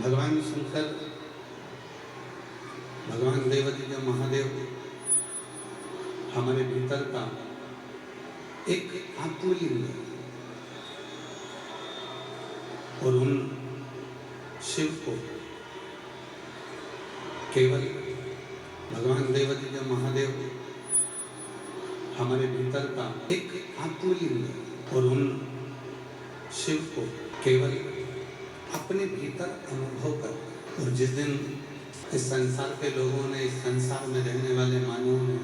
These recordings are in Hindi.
भगवान शंकर, भगवान देवदेव महादेव हमारे भीतर का एक आत्मलिंग है और उन शिव को केवल भगवान देवदेव महादेव हमारे भीतर का एक आत्मलिंग है और उन शिव को केवल अपने भीतर अनुभव कर। और जिस दिन इस संसार के लोगों ने, इस संसार में रहने वाले मानवों ने,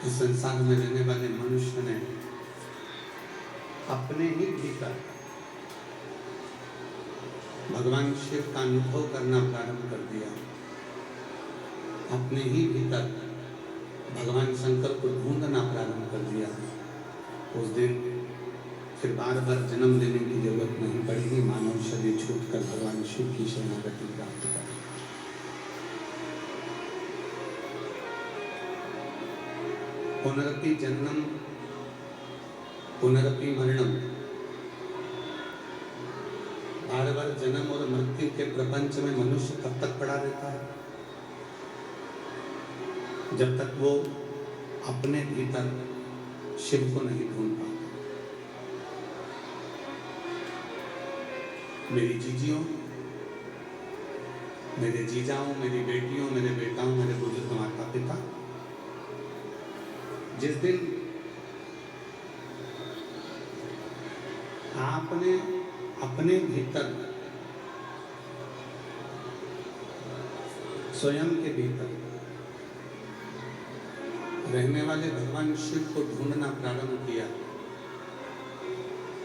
इस संसार में रहने वाले मनुष्य ने अपने ही भीतर भगवान शिव का अनुभव करना प्रारंभ कर दिया, अपने ही भीतर भगवान शंकर को ढूंढना प्रारंभ कर दिया, उस दिन फिर बार बार जन्म लेने की जरूरत नहीं पड़ेगी। मानव शरीर छूटकर भगवान शिव की शरणागति प्राप्त कर। पुनरपि जन्म पुनरपि मरणम, बार बार जन्म और मृत्यु के प्रपंच में मनुष्य कब तक पड़ा रहता है? जब तक वो अपने भीतर शिव को नहीं ढूंढ पाता। मेरी जीजियों, मेरे जीजाओं, मेरी बेटियों, मेरे बेटाओं, मेरे बुजुर्ग माता पिता, जिस दिन आपने अपने भीतर स्वयं के भीतर रहने वाले भगवान शिव को ढूंढना प्रारंभ किया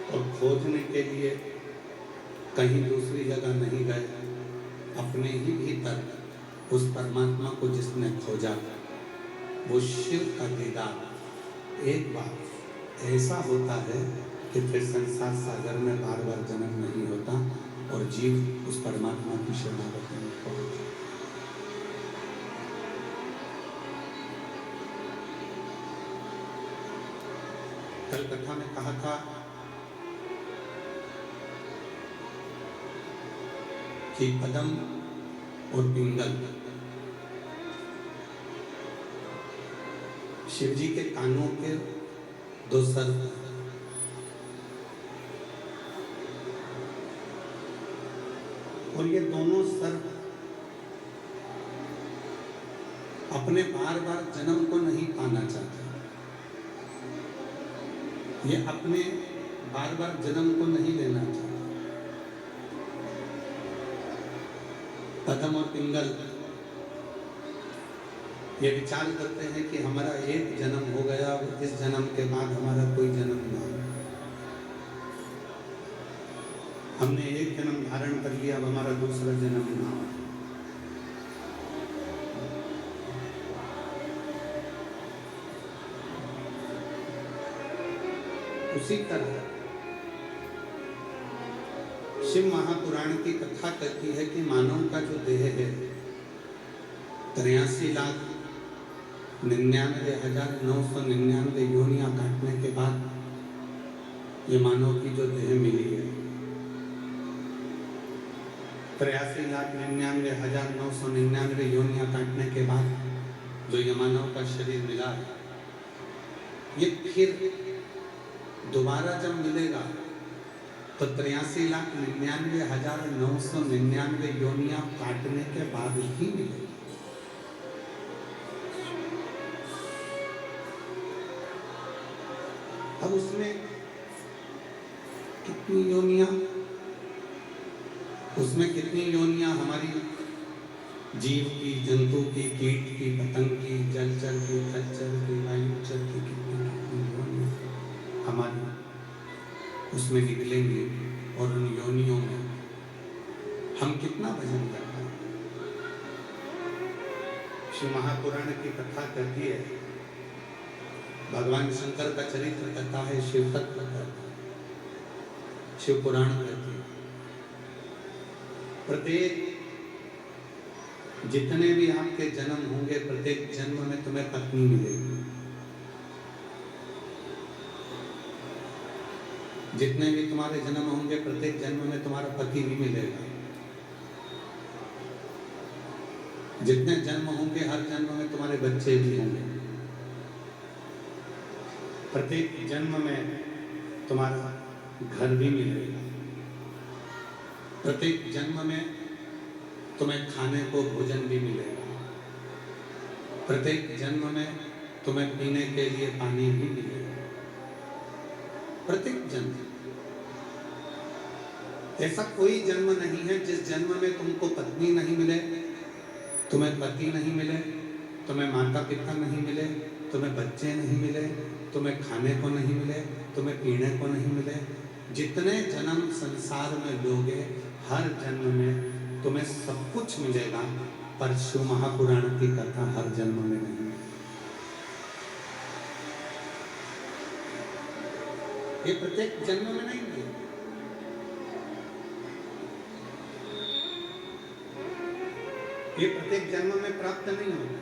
और खोजने के लिए कहीं दूसरी जगह नहीं गए, अपने ही भीतर उस परमात्मा को जिसने खोजा, वो शिव का दीदार एक बार ऐसा होता है कि फिर संसार सागर में बार बार जन्म नहीं होता और जीव उस परमात्मा की शरणागति में पहुंचता। कल कथा में कहा था कि पदम और पिंगल शिव जी के कानों के दो सर, और ये दोनों सर अपने बार बार जन्म को नहीं पाना चाहते, ये अपने बार बार जन्म को नहीं लेना चाहते। पदम और पिंगल ये विचार करते हैं कि हमारा एक जन्म हो गया, इस जन्म के बाद हमारा कोई जन्म ना हो। हमने एक जन्म धारण कर लिया, अब हमारा दूसरा जन्म ना हो। उसी तरह शिव महापुराण की कथा कहती है कि मानव का जो देह है 83,99,999 योनियां काटने के बाद ये मानव की जो देह मिली है, 83,99,999 योनियां काटने के बाद जो ये मानव का शरीर मिला है, ये फिर दोबारा जब मिलेगा तो 83,99,999 योनियां काटने के बाद ही मिलेगी। अब उसमें कितनी योनियां, उसमें कितनी योनियां हमारी जीव की, जंतु की, कीट की, पतंग की, जलचर की, खच्चर की, वायुचर की, कितनी योनियां हमारी उसमें निकलेंगे और उन योनियों में हम कितना भजन करते हैं। शिव महापुराण की कथा कहती है, भगवान शंकर का चरित्र कहता है, शिव तत्व कहता है, शिव पुराण कहती है। प्रत्येक जितने भी आपके जन्म होंगे, प्रत्येक जन्म में तुम्हें पत्नी मिलेगी। जितने भी तुम्हारे जन्म होंगे प्रत्येक जन्म में तुम्हारा पति भी मिलेगा। जितने जन्म होंगे हर जन्म में तुम्हारे बच्चे भी होंगे। प्रत्येक जन्म में तुम्हारा घर भी मिलेगा। प्रत्येक जन्म में तुम्हें खाने को भोजन भी मिलेगा। प्रत्येक जन्म में तुम्हें पीने के लिए पानी भी मिलेगा। प्रत्येक जन्म। ऐसा कोई जन्म नहीं है जिस जन्म में तुमको पत्नी नहीं मिले, तुम्हें पति नहीं मिले, तुम्हें माता पिता नहीं मिले, तुम्हें बच्चे नहीं मिले, तुम्हें खाने को नहीं मिले, तुम्हें पीने को नहीं मिले। जितने जन्म संसार में लोगे हर जन्म में तुम्हें सब कुछ मिलेगा, पर शिव महापुराण की कथा हर जन्म में नहीं। ये प्रत्येक जन्म में नहीं मिलेगा। ये प्रत्येक जन्म में प्राप्त नहीं होगा।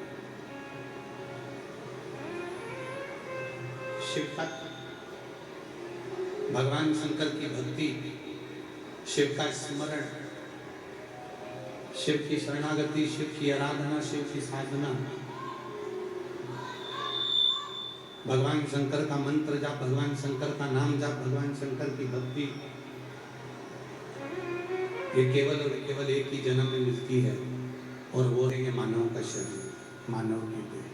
शिव तत्व, भगवान शंकर की भक्ति, शिव का स्मरण, शिव की शरणागति, शिव की आराधना, शिव की साधना, भगवान शंकर का मंत्र जाप, भगवान शंकर का नाम जाप, भगवान शंकर की भक्ति, ये केवल और केवल एक ही जन्म में मिलती है, और वो है ये मानव का शरीर, मानव की देह।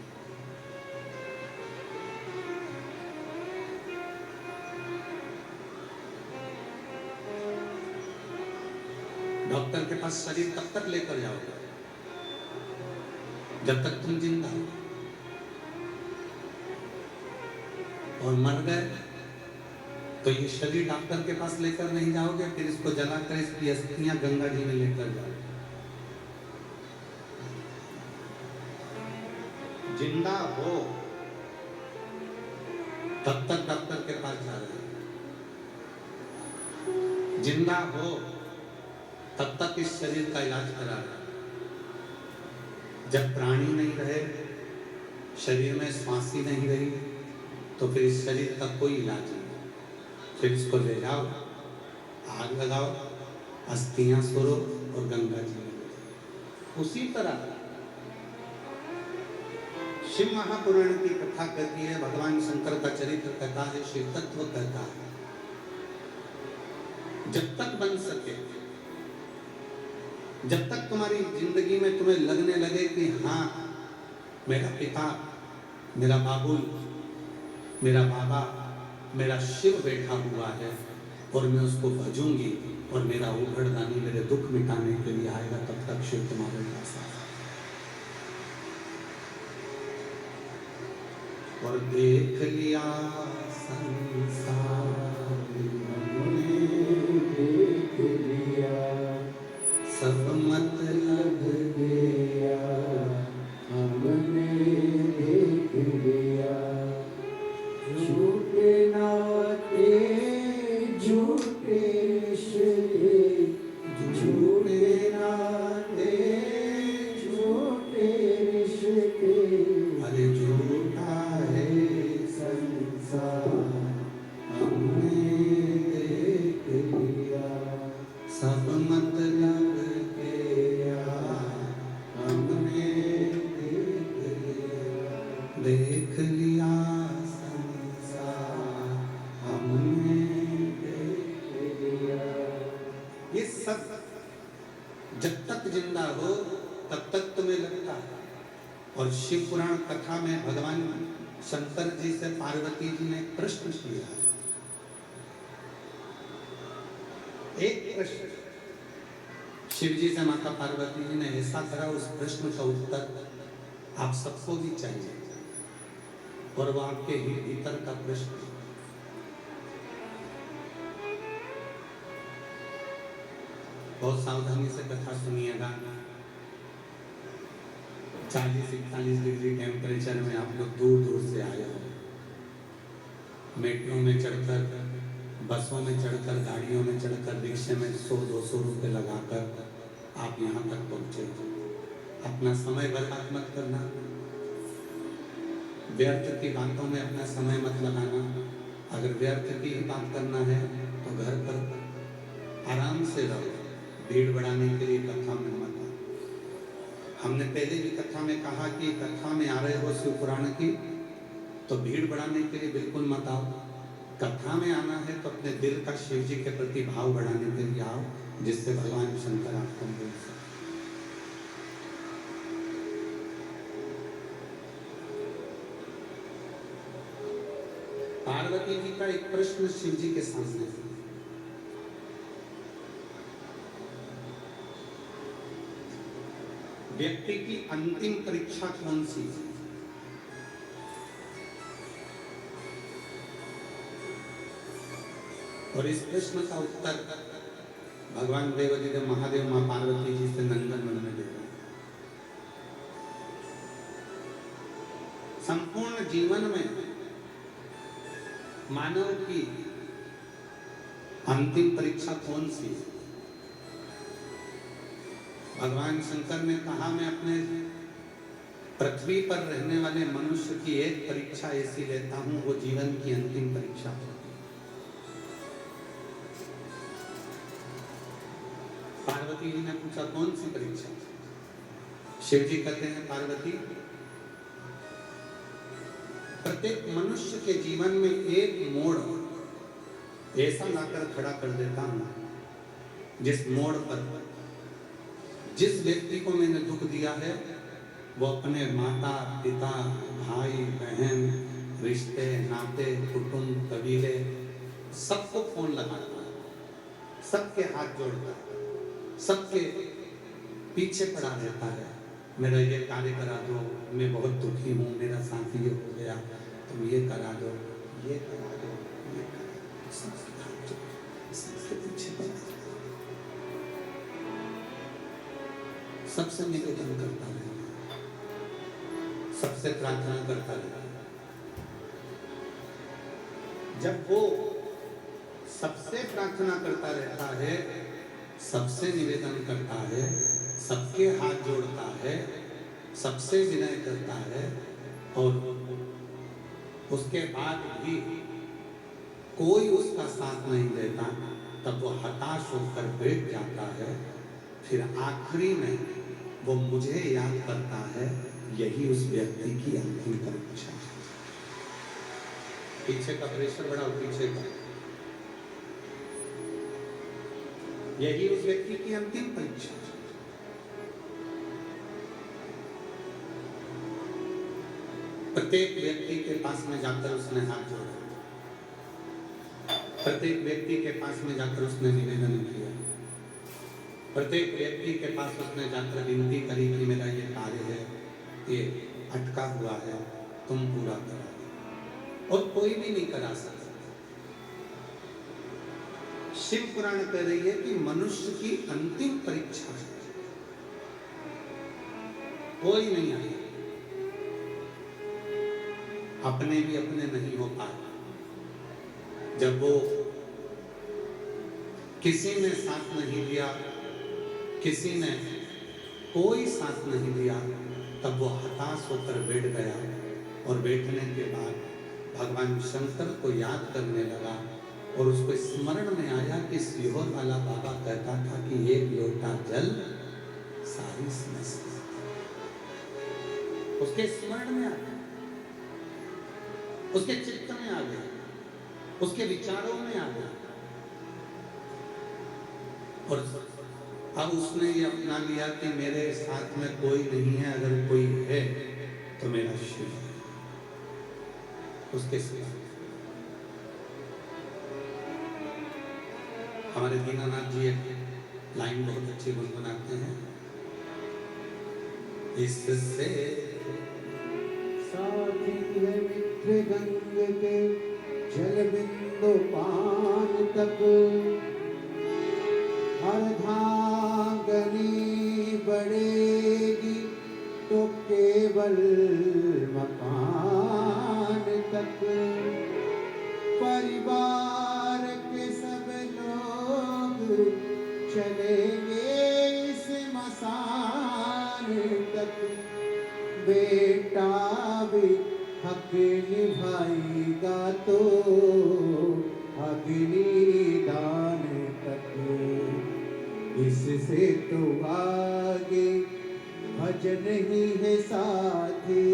डॉक्टर के पास शरीर तब तक लेकर जाओगे जब तक तुम जिंदा हो, और मर गए तो ये शरीर डॉक्टर के पास लेकर नहीं जाओगे, फिर इसको जलाकर इसकी अस्थियां गंगा जी में लेकर जाओगे। जिंदा हो तब तक डॉक्टर के पास जा रहे हो, जिंदा हो तब तक इस शरीर का इलाज करा रहे। जब प्राणी नहीं रहे, शरीर में श्वास ही नहीं रही, तो फिर इस शरीर का कोई इलाज नहीं। फिर इसको ले जाओ, आग लगाओ, अस्थियां सोरो और गंगा जी में। उसी तरह शिव महापुराण की कथा कहती है, भगवान शंकर का चरित्र कहता है, शिव तत्व कहता है। जब तक बन सके, जब तक तुम्हारी जिंदगी में तुम्हें लगने लगे कि हाँ मेरा पिता, मेरा बाबुल, मेरा बाबा, मेरा शिव बैठा हुआ है और मैं उसको भजूंगी और मेरा उघड़दानी मेरे दुख मिटाने के लिए आएगा, तब तक शिव तुम्हारे पास आएगा। और देख लिया संसार, देख लिया सब मतलब गया, हमने देख लिया झूठे नाते झूठे रिश्ते, झूठे नाते झूठे रिश्ते, अरे झूठा है संसार, हमने देख लिया सब मतलब गया, हमने देख लिया संसार, हमने देख लिया। ये सब जब तक जिंदा हो तब तक तुम्हें लगता है। और शिव पुराण कथा में भगवान शंकर जी से पार्वती जी ने प्रश्न किया। एक प्रश्न शिव जी से माता पार्वती जी ने ऐसा करा, उस प्रश्न का उत्तर आप सबको भी चाहिए, और वो आपके ही भीतर का प्रश्न। बहुत सावधानी से कथा सुनिएगा। 40-41 डिग्री टेम्परेचर में आप लोग दूर दूर से आए हो, मेट्रो में चढ़कर, बसों में चढ़कर, गाड़ियों में चढ़कर, रिक्शे में 100-200 रुपए लगाकर आप यहाँ तक पहुँचे। अपना समय बर्बाद मत करना, व्यर्थ की बातों में अपना समय मत लगाना। अगर व्यर्थ की ही बात करना है तो घर पर आराम से रहो, भीड़ बढ़ाने के लिए कथा में मत आओ। हमने पहले भी कथा में कहा कि कथा में आ रहे हो शिव पुराण की तो भीड़ बढ़ाने के लिए बिल्कुल मत आओ। कथा में आना है तो अपने दिल का शिव जी के प्रति भाव बढ़ाने के लिए आओ, जिससे भगवान शंकर आपको मिल सके। पार्वती जी का एक प्रश्न शिव जी के सामने है। व्यक्ति की अंतिम परीक्षा कौन सी है? और इस प्रश्न का उत्तर भगवान देवादिदेव महादेव मां पार्वती जी से नंदनवन में दे रहे हैं। संपूर्ण जीवन में मानव की अंतिम परीक्षा कौन सी है? भगवान शंकर ने कहा, मैं अपने पृथ्वी पर रहने वाले मनुष्य की एक परीक्षा ऐसी लेता हूं, वो जीवन की अंतिम परीक्षा है। पार्वती जी ने पूछा, कौन सी परीक्षा? शिव जी कहते हैं, पार्वती, प्रत्येक मनुष्य के जीवन में एक मोड़ ऐसा लाकर खड़ा कर देता हूं, जिस मोड़ पर जिस व्यक्ति को मैंने दुख दिया है वो अपने माता पिता भाई बहन रिश्ते नाते कुटुंब कबीले सबको फोन लगाता है, सबके हाथ जोड़ता है, सबके पीछे पड़ा रहता है, मेरा ये कार्य करा दो, मैं बहुत दुखी हूँ, मेरा साथी ये हो गया, तुम ये करा दो, ये करा दो, ये करा दो, सबके पीछे पड़ा रहता है। सबसे निवेदन करता है, सबसे प्रार्थना करता है। जब वो सबसे प्रार्थना करता रहता है, सबसे निवेदन करता है, सबके हाथ जोड़ता है, सबसे विनय करता है और उसके बाद भी कोई उसका साथ नहीं देता, तब वो हताश होकर बैठ जाता है। फिर आखिरी में वो मुझे याद करता है, यही उस व्यक्ति की अंतिम परीक्षा है। पीछे का प्रेशर बढ़ाओ, पीछे का, यही उस व्यक्ति की अंतिम परीक्षा है। प्रत्येक व्यक्ति के पास में जाकर उसने हाथ जोड़ा, प्रत्येक व्यक्ति के पास में जाकर उसने निवेदन किया, प्रत्येक व्यक्ति के पास उसने जाकर विनती करी कि मेरा ये कार्य है, ये अटका हुआ है, तुम पूरा करो। और कोई भी नहीं करा सकता। शिव पुराण कह रही है कि मनुष्य की अंतिम परीक्षा है, कोई नहीं आया, अपने भी अपने नहीं हो पाए। जब वो किसी ने साथ नहीं दिया, किसी ने कोई साथ नहीं दिया, तब वो हताश होकर बैठ गया और बैठने के बाद भगवान शंकर को याद करने लगा और उसको स्मरण में आया कि सीहोर वाला बाबा कहता था कि एक लोटा जल सारी समस्या। उसके स्मरण में आ गया, उसके चित्त में आ गया, उसके विचारों में आ गया और अब उसने ये अपना लिया कि मेरे साथ में कोई नहीं है, अगर कोई है तो मेरा शिव है। उसके साथ हमारे दीनानाथ जी एक लाइन बहुत अच्छी गुनगुनाते हैं, इससे साथी है मित्र गंग के जल बिंदु पान तक, अर्धांगनी बढ़ेगी तो केवल मकान तक, परिवार के सब लोग चलेंगे इस मसान तक, बेटा भी हक निभाएगा तो अग्नि दान तक, इससे तो आगे भजन ही है साथी।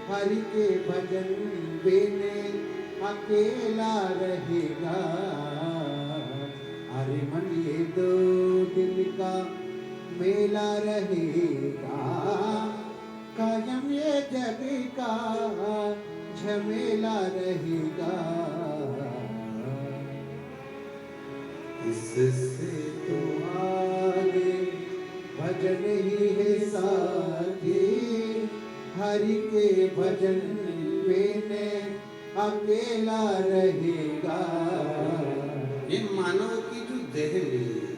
हरि के भजन बिने अकेला रहेगा। अरे मन ये 2 दिन का मेला रहेगा, कायम ये जग का झमेला रहेगा। इससे तो आगे भजन ही है साथी। हरि के भजन बिने अकेला रहेगा। ये मानव की जो देह मिली है,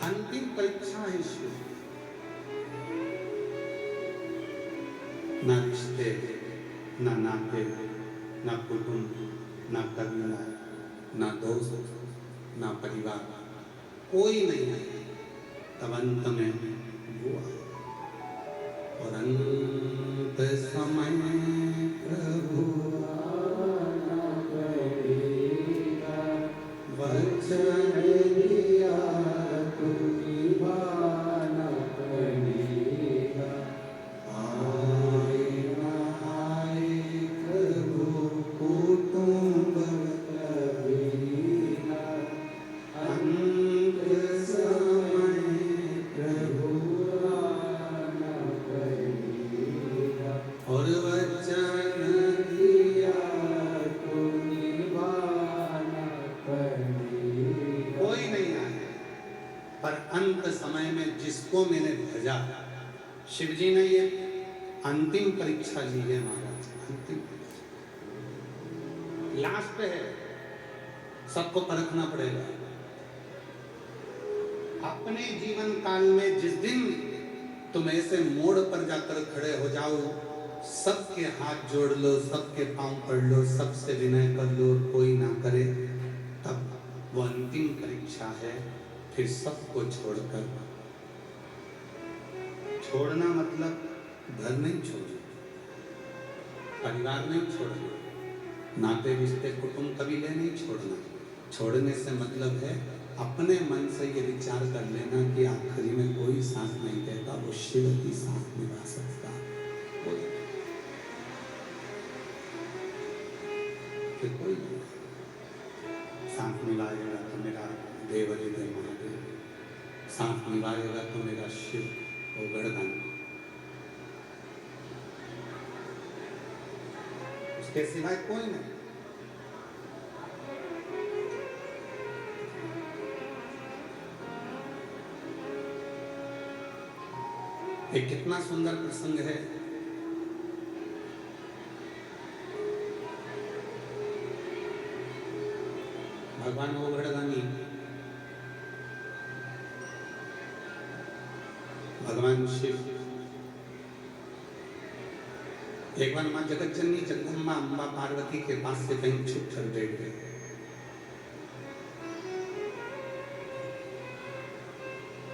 अंतिम परीक्षा है शिव। ना रिश्ते, ना नाते, ना कुटुंब, ना कबीला, ना दोस्त, ना परिवार, कोई नहीं है। तब अंत में वो आए। और अंत समय प्रभु आना पड़ेगा, वचन दिया तो निभाना पड़ेगा। आए ना आए प्रभु कुटुंब कबीला, अंत समय प्रभु आना पड़ेगा। और वचन दिया तो निभाना पड़ेगा। कोई नहीं आया, पर अंत समय में जिसको मैंने भेजा, शिव जी ने ये अंतिम परीक्षा ली है महाराज। अंतिम लास्ट है, सबको परखना पड़ेगा। अपने जीवन काल में जिस दिन तुम ऐसे मोड़ पर जाकर खड़े हो जाओ, सबके हाथ जोड़ लो, सबके पांव पड़ लो, सबसे विनय कर लो, कोई ना करे, तब वो अंतिम परीक्षा है। फिर सबको छोड़कर, छोड़ना मतलब घर नहीं छोड़ना, परिवार नहीं छोड़ना, नाते रिश्ते कुटुंब कबीले नहीं छोड़ना। छोड़ने से मतलब है अपने मन से ये विचार कर लेना कि आखिरी में कोई सांस नहीं देता, वो शिव की सांस निभा सकता है। फिर कोई सांस निभाएगा तो मेरा देव हृदय महादेव, सांस निभाएगा तो मेरा शिव वो गणगण, उसके सिवाय कोई नहीं। एक कितना सुंदर प्रसंग है। भगवान ओघड़दानी, भगवान शिव एक बार मां जगत जननी जगदम्बा अम्बा पार्वती के पास से कहीं छुप कर बैठ गए।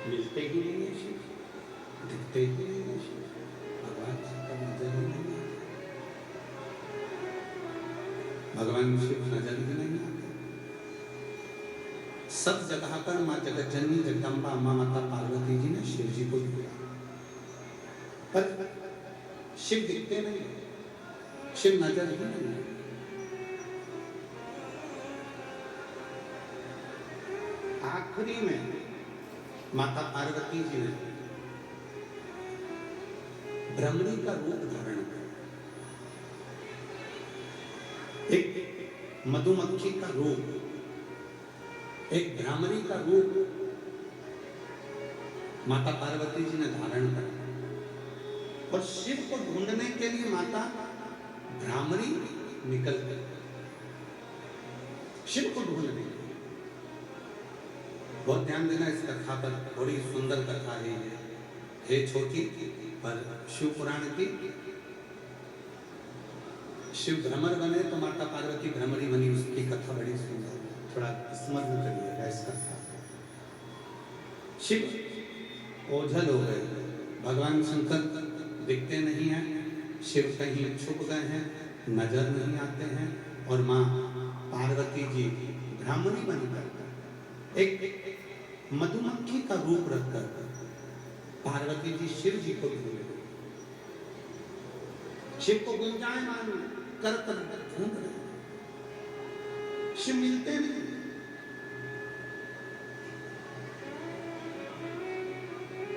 मिलते ही नहीं है शिव, दिखते ही नहीं है शिव, भगवान जी का नजर ही नहीं आता, भगवान शिव नजर ही नहीं आते। सब जगह पर मां जगत जननी जगदम्बा अम्मा माता पार्वती जी ने शिव जी को ढूंढा, पर शिव दिखते नहीं, शिव नजर ही नहीं। आखिरी में माता पार्वती जी ने भ्रमरी का रूप धारण किया, एक मधुमक्खी का रूप, एक भ्रामरी का रूप माता पार्वती जी ने धारण किया। और शिव को ढूंढने के लिए माता भ्रामरी निकल गई शिव को ढूंढने के लिए। बहुत ध्यान देना इस कथा पर, बड़ी सुंदर कथा है ये, है छोटी पर शिव पुराण की। शिव भ्रमर बने तो माता पार्वती भ्रमरी बनी, उसकी कथा बड़ी सुंदर, थोड़ा स्मरण करिएगा इस कथा। शिव ओझल हो गए, भगवान शंकर दिखते नहीं हैं, शिव कहीं छुप गए हैं, नजर नहीं आते हैं, और माँ पार्वती जी ब्राह्मणी बनकर एक मधुमक्खी का रूप रखकर पार्वती जी शिव जी को ढूंढ रहे, शिव को गुंजायमान कर कर ढूंढ रहे, शिव मिलते नहीं।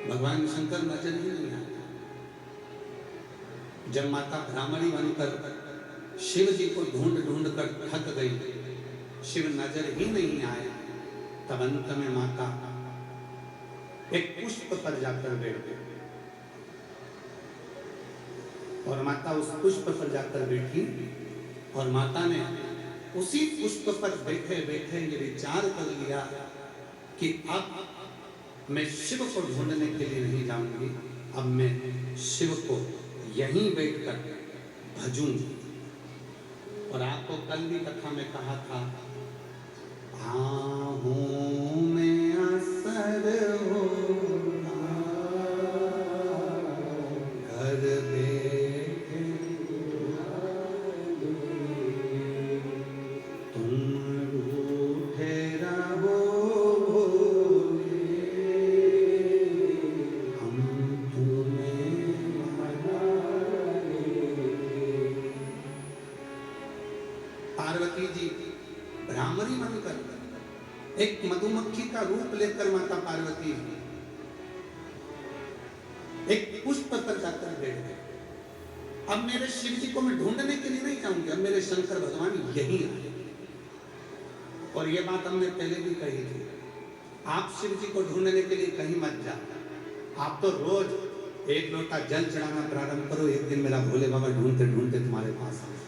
भगवान शंकर नजर ही नहीं आते। जब माता ब्राह्मणी बनकर शिव जी को ढूंढ ढूंढ कर थक गई, शिव नजर ही नहीं आए, तब अंत में माता एक पुष्प पर जाकर बैठ गई, और माता उस पुष्प पर जाकर बैठी, और माता ने उसी पुष्प पर बैठे बैठे ये विचार कर लिया कि अब मैं शिव को ढूंढने के लिए नहीं जाऊंगी, अब मैं शिव को यहीं बैठकर भजूंगी। और आपको कल भी कथा में कहा था, आहूं में असर हो घर बैठे तुम रूठे रहो पार्वती जी ब्राह्मणी बनकर एक मधुमक्खी का रूप लेकर माता पार्वती एक पुष्प पर जाकर बैठ गए। अब मेरे शिव जी को मैं ढूंढने के लिए नहीं जाऊंगी, अब मेरे शंकर भगवान यही आए। और ये बात हमने पहले भी कही थी, आप शिव जी को ढूंढने के लिए कहीं मत जाओ, आप तो रोज एक लोटा जल चढ़ाना प्रारंभ करो, एक दिन मेरा भोले बाबा ढूंढते ढूंढते तुम्हारे पास आए।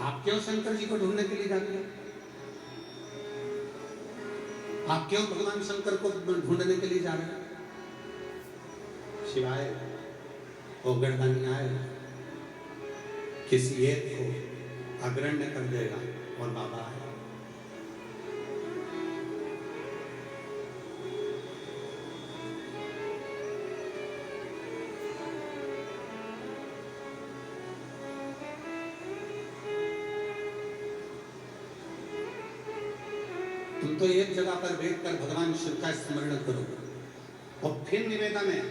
आप क्यों शंकर जी को ढूंढने के लिए जाते हैं? आप क्यों भगवान शंकर को ढूंढने के लिए जा रहे हैं? शिवाय वो गर्दानी आए, किसी एक को अग्रण्य कर देगा और बाबा आए। तुम तो एक जगह पर बैठकर भगवान शिव का स्मरण करो, और फिर निवेदन है,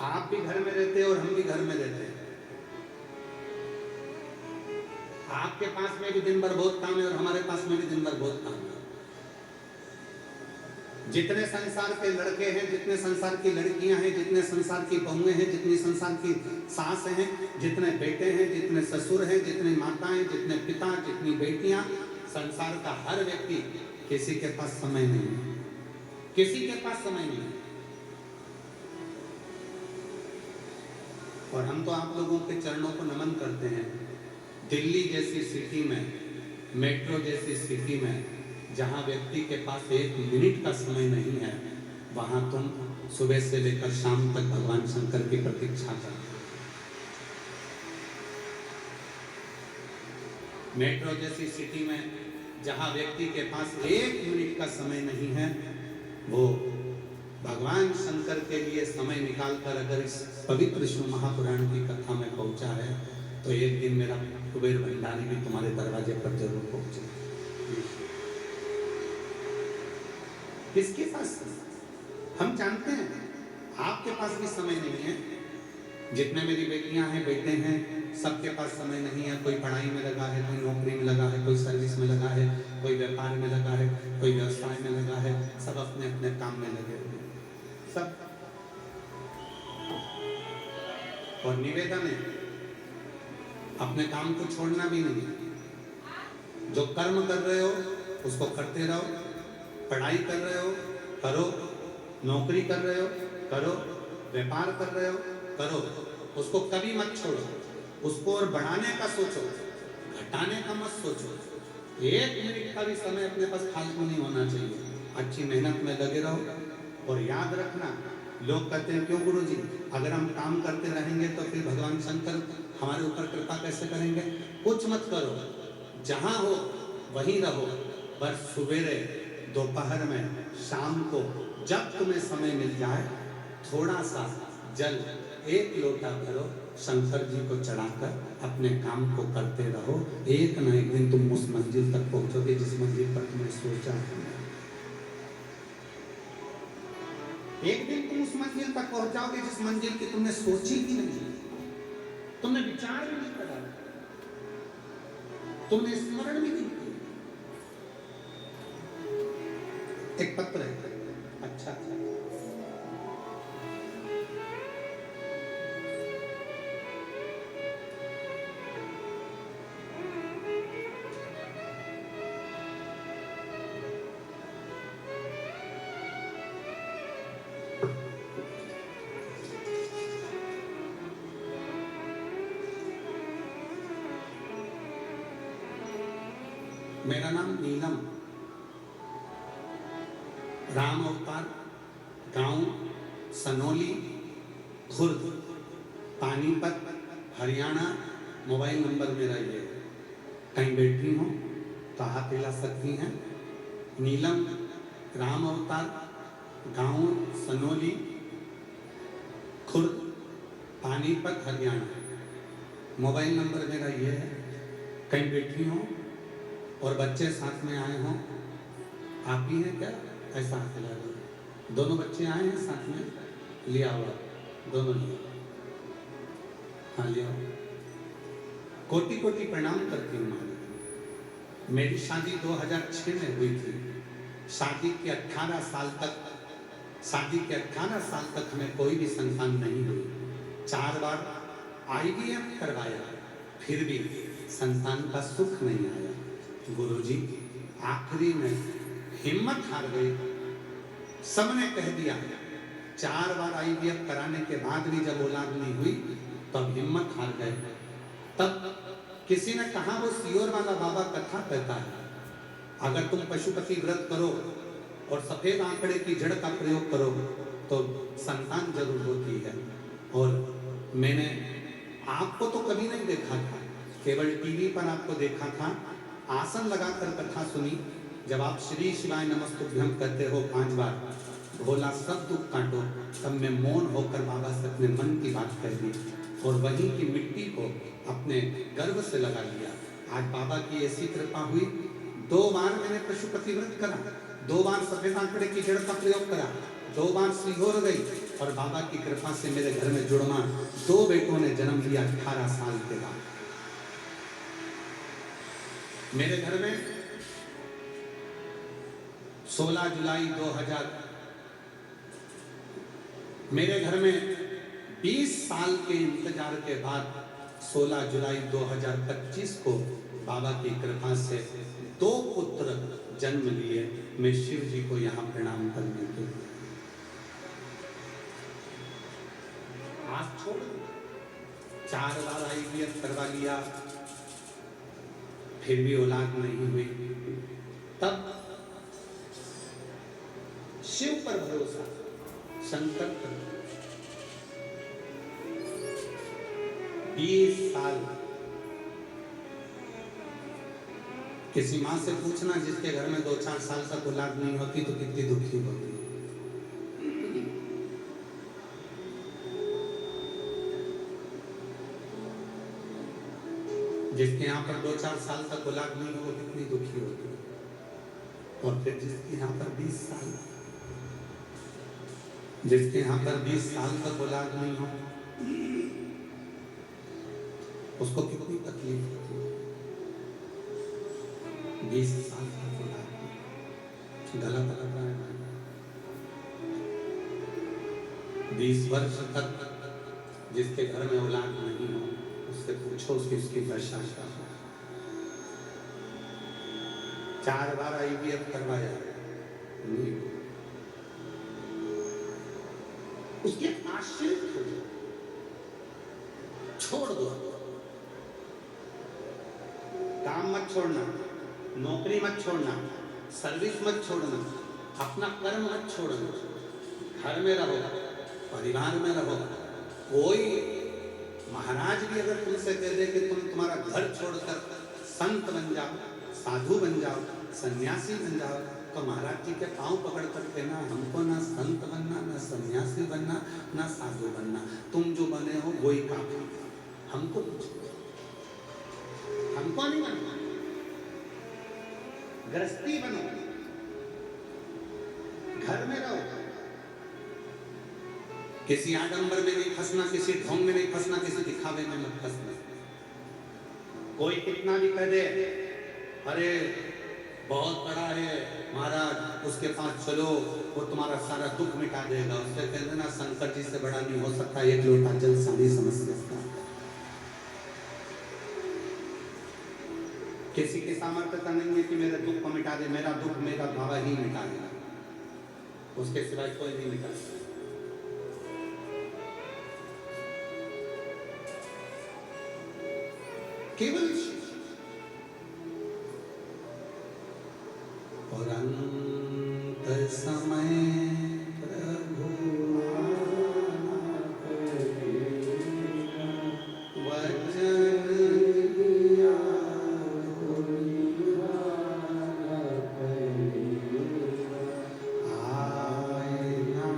आप भी घर में रहते और हम भी घर में रहते हैं, आपके पास में भी दिन भर बहुत काम है और हमारे पास में भी दिन भर बहुत काम है। जितने संसार के लड़के हैं, जितने संसार की लड़कियां हैं, जितने संसार की बहुएं हैं, जितनी संसार की सास हैं, जितने बेटे हैं, जितने ससुर हैं, जितनी माताएं, जितने पिता, जितनी बेटियां, संसार का हर व्यक्ति, किसी के पास समय नहीं है, किसी के पास समय नहीं है। और हम तो आप लोगों के चरणों को नमन करते हैं। दिल्ली जैसी सिटी में, मेट्रो जैसी सिटी में, जहां व्यक्ति के पास एक मिनट का समय नहीं है, वहां तुम सुबह से लेकर शाम तक भगवान शंकर की प्रतीक्षा करते। मेट्रो जैसी सिटी में जहां व्यक्ति के पास एक मिनट का समय नहीं है, वो भगवान शंकर के लिए समय निकालकर अगर इस पवित्र शिव महापुराण की कथा में पहुंचा है, तो एक दिन मेरा कुबेर भंडारी भी तुम्हारे दरवाजे पर जरूर पहुंचे। किसके पास? हम जानते हैं आपके पास भी समय नहीं है। जितने मेरी बेटियां हैं, बेटे हैं, सबके पास समय नहीं है। कोई पढ़ाई में लगा है, कोई नौकरी में लगा है, कोई सर्विस में लगा है, कोई व्यापार में लगा है, कोई व्यवसाय में लगा है, सब अपने अपने काम में लगे हुए हैं, सब। और निवेदन है, अपने काम को छोड़ना भी नहीं। जो कर्म कर रहे हो उसको करते रहो, पढ़ाई कर रहे हो करो, नौकरी कर रहे हो करो, व्यापार कर रहे हो करो, उसको कभी मत छोड़ो, उसको और बढ़ाने का सोचो, घटाने का मत सोचो। एक मिनट का भी समय अपने पास फालतू नहीं होना चाहिए। अच्छी मेहनत में लगे रहो। और याद रखना, लोग कहते हैं क्यों गुरुजी, अगर हम काम करते रहेंगे तो फिर भगवान शंकर हमारे ऊपर कृपा कैसे करेंगे? कुछ मत करो, जहां हो वहीं रहो, बस सवेरे, दोपहर में, शाम को, जब तुम्हें समय मिल जाए थोड़ा सा जल, एक लोटा भरो, शंकर जी को चढ़ाकर अपने काम को करते रहो। एक न एक दिन तुम उस मंजिल तक पहुंचोगे जिस मंजिल पर तुमने सोचा है। एक दिन तुम उस मंजिल तक पहुंच जाओगे जिस मंजिल की तुमने सोची ही नहीं, तुमने विचार भी नहीं करा, तुमने स्मरण भी नहीं किया। एक पत्र है, अच्छा मेरा नाम नीलम, राम अवतार, गांव सनोली, खुर्द, पानीपत, हरियाणा। मोबाइल नंबर मेरा ये है, कहीं बैठी हो तो हाथ हिला सकती हैं। नीलम, राम अवतार, गांव सनोली, खुर्द, पानीपत, हरियाणा। मोबाइल नंबर मेरा ये है, कहीं बैठी हो और बच्चे साथ में आए हों। आप ही हैं क्या? ऐसा हाथ हिला दो। दोनों बच्चे आए हैं साथ में, लिया हुआ, दोनों लिया, हाँ लिया। कोटि कोटि प्रणाम करती हूँ मालिक। मेरी शादी 2006 में हुई थी। शादी के 18 साल तक हमें कोई भी संतान नहीं हुई। 4 बार IVF करवाया, फिर भी संतान का सुख नहीं आया। गुरुजी आखिरी में हिम्मत हार गए। सबने कह दिया, 4 बार IVF कराने के बाद भी जब औलाद नहीं हुई तब हिम्मत हार गए। तब किसी ने कहा, वो सियोर वाला बाबा कथा कहता है, अगर तुम पशुपति व्रत करो और सफेद आंकड़े की जड़ का प्रयोग करो तो संतान जरूर होती है। और मैंने आपको तो कभी नहीं देखा था, केवल टीवी पर आपको देखा था। आसन लगाकर कथा सुनी। जब आप श्री शिवाय नमस्तुभ्यं कहते हो 5 बार, भोला सब दुख काटो, तब मैं मौन होकर बाबा से अपने मन की बात कह दी और वहीं की मिट्टी को अपने गर्भ से लगा लिया। आज बाबा की ऐसी कृपा हुई, 2 बार मैंने पशुपति व्रत करा, 2 बार सफेद आंकड़े की जड़ का प्रयोग करा, 2 बार सीहोर गई और बाबा की कृपा से मेरे घर में जुड़वा 2 बेटों ने जन्म लिया 18 साल के बाद। मेरे घर में 16 जुलाई 2000, मेरे घर में 20 साल के इंतजार के बाद 16 जुलाई 2025 को बाबा की कृपा से 2 पुत्र जन्म लिए। मैं शिव जी को यहाँ प्रणाम करने के लिए आज छोड़ 4 बार IVF करवा लिया, फिर भी औलाद नहीं हुई। तब शिव पर भरोसा, शंकर पर 20 साल। किसी माँ से पूछना जिसके घर में 2-4 साल तक औलाद नहीं होती तो कितनी दुखी होती। जिसके यहाँ पर 2-4 साल तक औलाद नहीं हो, कितनी दुखी होती। और फिर जिसके यहाँ पर 20 साल, जिसके यहाँ पर 20 साल तक औलाद नहीं हो, उसको कितनी तकलीफ होती है। 20 साल तक औलाद नहीं, गलत लग रहा है। 20 वर्ष तक जिसके घर में औलाद नहीं हो, उससे पूछो उसकी दशा क्या है। 4 बार IVF करवाया, नहीं, उसके आश्रित हो, छोड़ दो। काम मत छोड़ना, नौकरी मत छोड़ना, सर्विस मत छोड़ना, अपना कर्म मत छोड़ना। घर में रहो, परिवार में रहो। कोई महाराज भी अगर तुमसे कह दे कि तुम्हारा घर छोड़कर संत बन जाओ, साधु बन जाओ, सन्यासी बन जाओ, तो महाराज जी के पांव पकड़ कर कहना, हमको ना संत बनना, ना सन्यासी बनना, ना साधु बनना, तुम जो बने हो वही काफी, हमको कुछ हमको नहीं बनना। गृहस्थी बनो, घर में रहो, किसी आडंबर में नहीं फंसना, किसी ढोंग में नहीं फंसना, किसी दिखावे में मत फंसना। कोई कितना भी कह दे, अरे बहुत बड़ा है महाराज, उसके पास चलो, वो तुम्हारा सारा दुख मिटा देगा, उससे कह देना शंकर जी से बड़ा नहीं हो सकता, एक लोटा जल सारी समस्या का। किसी की सामर्थ्यता नहीं है कि मेरे दुख को मिटा दे, मेरा दुख मेरा बाबा ही मिटा देगा, उसके सिवाय कोई नहीं मिटा सकता। केवल और अंत समय प्रभु वचन दिया, आए ना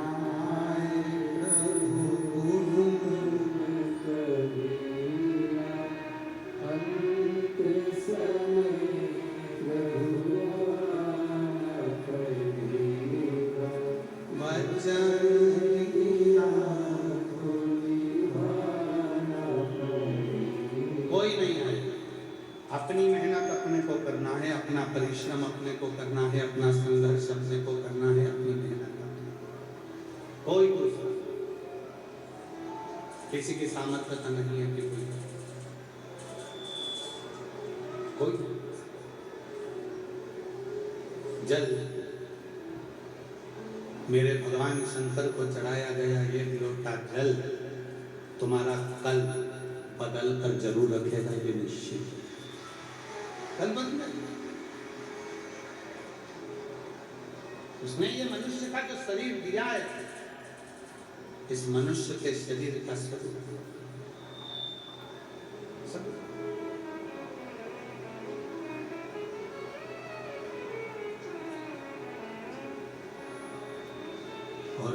आए प्रभु कोई नहीं है। अपनी मेहनत अपने को करना है, अपना परिश्रम अपने को करना है, अपना संघर्ष अपने को करना है, अपनी मेहनत अपने को। कोई दूसरा किसी की सामर्थ्यता नहीं है कि कोई जल मेरे भगवान शंकर को चढ़ाया गया एक लोटा जल तुम्हारा कल बदल कर जरूर रखेगा, ये निश्चित। कल बदल उसने ये मनुष्य का जो शरीर दिया है, इस मनुष्य के शरीर का स्वरूप और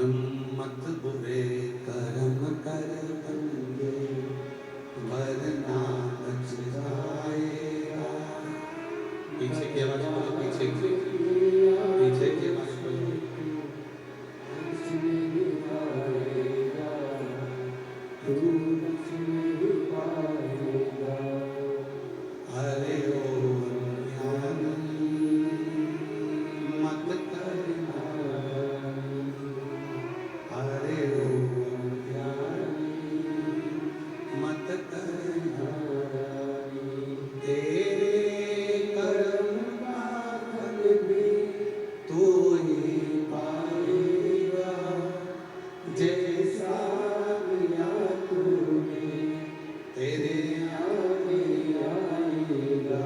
मत बुरे कर्म कर बंदे वरना बच जाएगा। पीछे की आवाज बोलो, पीछे की आवाज बोलो। अरे ओ मत करना, अरे ओ मत करना, तेरे कर्म का फल भी तू ही पाएगा, जैसा किया तूने तेरे आगे आएगा।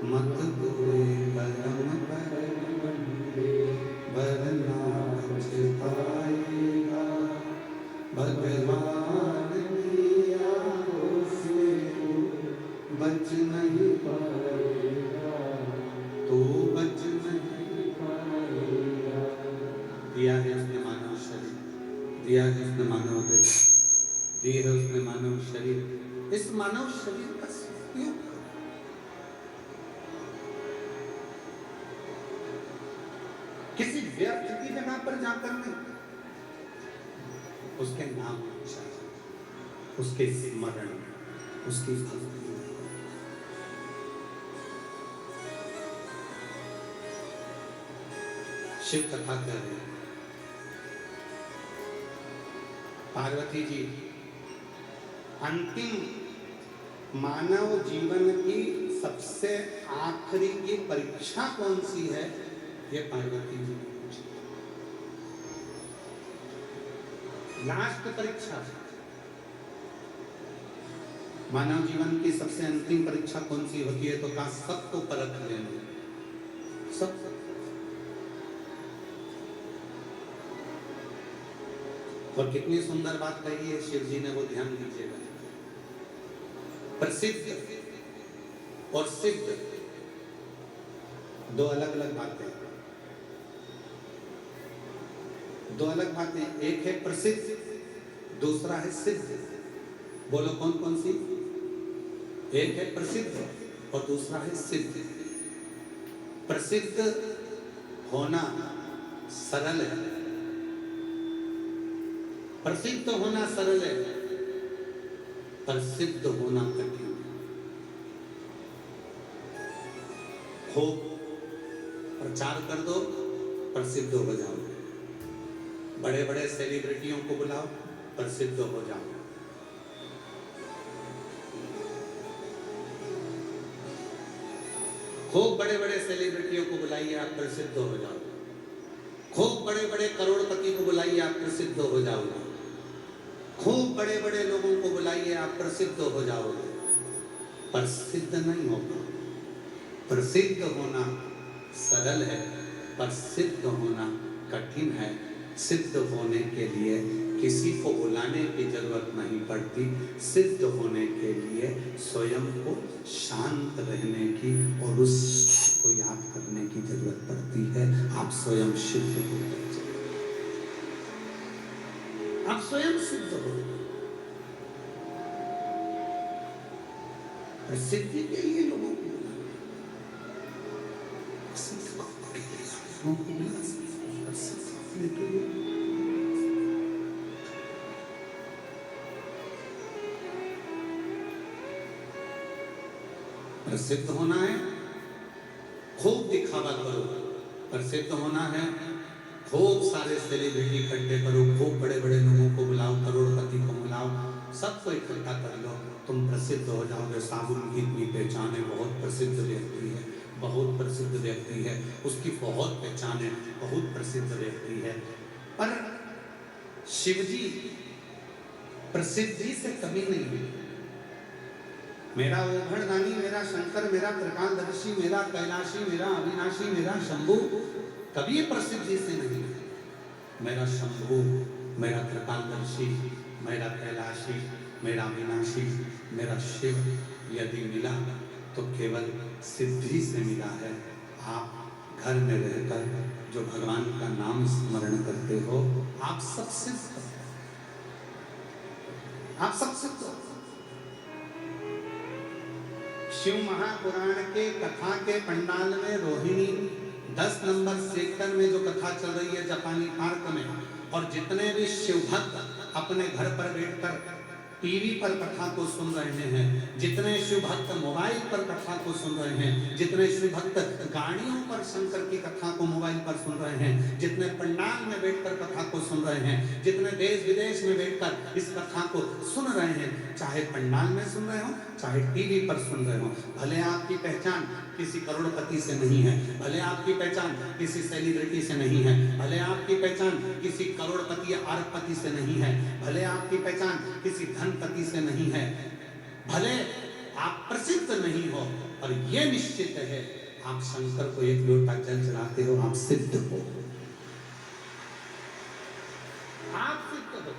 मत बुरे कर्म कर बंदे वरना पछताएगा। भगवान की आंखों से बच नहीं पाएगा, तू बच नहीं पाएगा। दिया है उसने मानव शरीर, दिया है उसने मानव देह, दी है उसने मानव शरीर। इस मानव शरीर का उपयोग करो। किसी व्यर्थ की जगह पर जाकर नहीं, उसके नाम उच्चारण, उसके स्मरण, उसकी भक्ति। शिव कथा कर रहे हैं, पार्वती जी अंतिम मानव जीवन की सबसे आखिरी की परीक्षा कौन सी है, ये पार्वती जी ने पूछी। लास्ट परीक्षा, मानव जीवन की सबसे अंतिम परीक्षा कौन सी होती है, तो कहा सबको परख लेना, सब। और कितनी सुंदर बात कही है शिव जी ने, वो ध्यान दीजिएगा। प्रसिद्ध और सिद्ध दो अलग अलग बातें। दो अलग बातें, एक है प्रसिद्ध, दूसरा है सिद्ध। बोलो कौन कौन सी? एक है प्रसिद्ध और दूसरा है सिद्ध। प्रसिद्ध होना सरल है, प्रसिद्ध होना सरल है, प्रसिद्ध होना कठिन है। खूब प्रचार कर दो, प्रसिद्ध हो जाओगे। बड़े बड़े सेलिब्रिटियों को बुलाओ, प्रसिद्ध हो जाओ। खूब बड़े बड़े सेलिब्रिटियों को बुलाइए, आप प्रसिद्ध हो जाओ। खूब बड़े बड़े करोड़पति को बुलाइए, आप प्रसिद्ध हो जाओगे। खूब बड़े बड़े लोगों को बुलाइए, आप प्रसिद्ध हो जाओगे। प्रसिद्ध नहीं होगा। प्रसिद्ध होना सरल है, प्रसिद्ध होना कठिन है। सिद्ध होने के लिए किसी को बुलाने की जरूरत नहीं पड़ती। सिद्ध होने के लिए स्वयं को शांत रहने की और उसको याद करने की जरूरत पड़ती है। आप स्वयं सिद्ध हो जाए, आप स्वयं सिद्ध हो। प्रसिद्धि के लिए लोगों को बुलाना, प्रसिद्ध होना है, खूब दिखावा करो। प्रसिद्ध होना है, खूब सारे सेलिब्रिटी इकट्ठे करो, खूब बड़े बड़े लोगों को बुलाओ, करोड़पति को बुलाओ, सबको इकट्ठा कर लो, तुम प्रसिद्ध हो जाओगे। साबुन की इतनी पहचान है, बहुत प्रसिद्ध व्यक्ति है, बहुत प्रसिद्ध व्यक्ति है, उसकी बहुत पहचान है, बहुत प्रसिद्ध व्यक्ति है। पर शिवजी प्रसिद्धि से कमी नहीं है। मेरा ओघड़दानी, मेरा शंकर, मेरा त्रिकालदर्शी, मेरा कैलाशी, मेरा अविनाशी, मेरा शंभु कभी प्रसिद्धि से नहीं है। मेरा शंभु, मेरा त्रिकालदर्शी, मेरा कैलाशी, मेरा अविनाशी, मेरा शिव यदि मिला तो केवल सिद्धि से मिला है। आप घर में रहकर जो भगवान का नाम स्मरण करते हो, आप सब सिद्ध हो, आप सब सिद्ध हो। शिव महापुराण के कथा के पंडाल में रोहिणी 10 नंबर सेक्टर में जो कथा चल रही है जापानी पार्क में, और जितने भी शिव भक्त अपने घर पर बैठकर टीवी पर कथा को सुन रहे हैं, जितने शिव भक्त मोबाइल पर कथा को सुन रहे हैं, जितने शिव भक्त गाड़ियों पर शंकर की कथा को मोबाइल पर सुन रहे हैं, जितने पंडाल में बैठकर कथा को सुन रहे हैं, जितने देश विदेश में बैठकर इस कथा को सुन रहे हैं, चाहे पंडाल में सुन रहे हो, चाहे टीवी पर सुन रहे हो, भले आपकी पहचान किसी करोड़पति से नहीं है, भले आपकी पहचान किसी सेलिब्रिटी से नहीं है, भले आपकी पहचान किसी करोड़पति या अरबपति से नहीं है, भले आपकी पहचान किसी धनपति से नहीं है, भले आप प्रसिद्ध नहीं हो, और यह निश्चित है आप शंकर को एक लोटा जल चढ़ाते हो, आप सिद्ध हो, आप सिद्ध हो।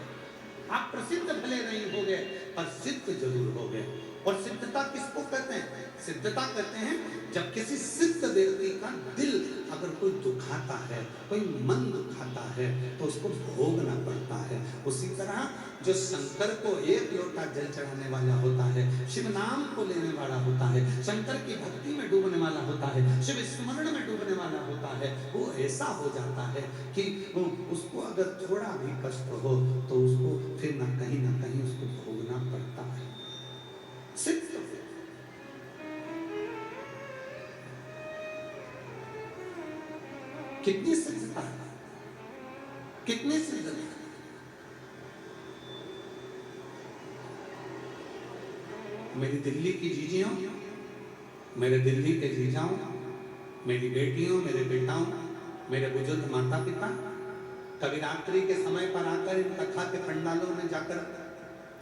आप प्रसिद्ध भले नहीं हो गए, पर सिद्ध जरूर हो गए। और सिद्धता किसको कहते हैं? सिद्धता कहते हैं जब किसी सिद्ध व्यक्ति का दिल अगर कोई दुखाता है, कोई मन दुखाता है, तो उसको भोगना पड़ता है। उसी तरह जो शंकर को एक लोटा जल चढ़ाने वाला होता है, शिव नाम को लेने वाला होता है, शंकर की भक्ति में डूबने वाला होता है, शिव स्मरण में डूबने वाला होता है, वो ऐसा हो जाता है कि उसको अगर थोड़ा भी कष्ट हो तो उसको फिर ना कहीं उसको भोगना पड़ता है। सिद्ध कितनी सिद्धता है, कितनी सिद्धता। मेरी दिल्ली की जीजियों, मेरे दिल्ली के जीजाओं, मेरी बेटियों, मेरे बेटाओं, मेरे बुजुर्ग माता पिता, कभी रात्रि के समय पर आकर इन कथा के पंडालों में जाकर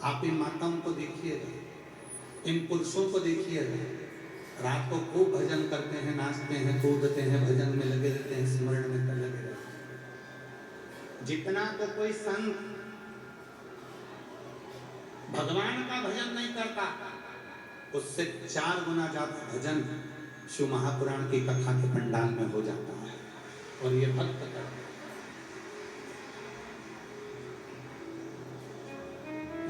आप इन माताओं को देखिएगा, इन पुरुषों को देखिएगा, रात को खूब भजन करते हैं, नाचते हैं, कूदते हैं, भजन में लगे रहते हैं, स्मरण में लगे रहते हैं। जितना तो कोई संत भगवान का भजन नहीं करता, उससे 4 गुना ज्यादा भजन शिव महापुराण की कथा के पंडाल में हो जाता है, और ये भक्त करते हैं।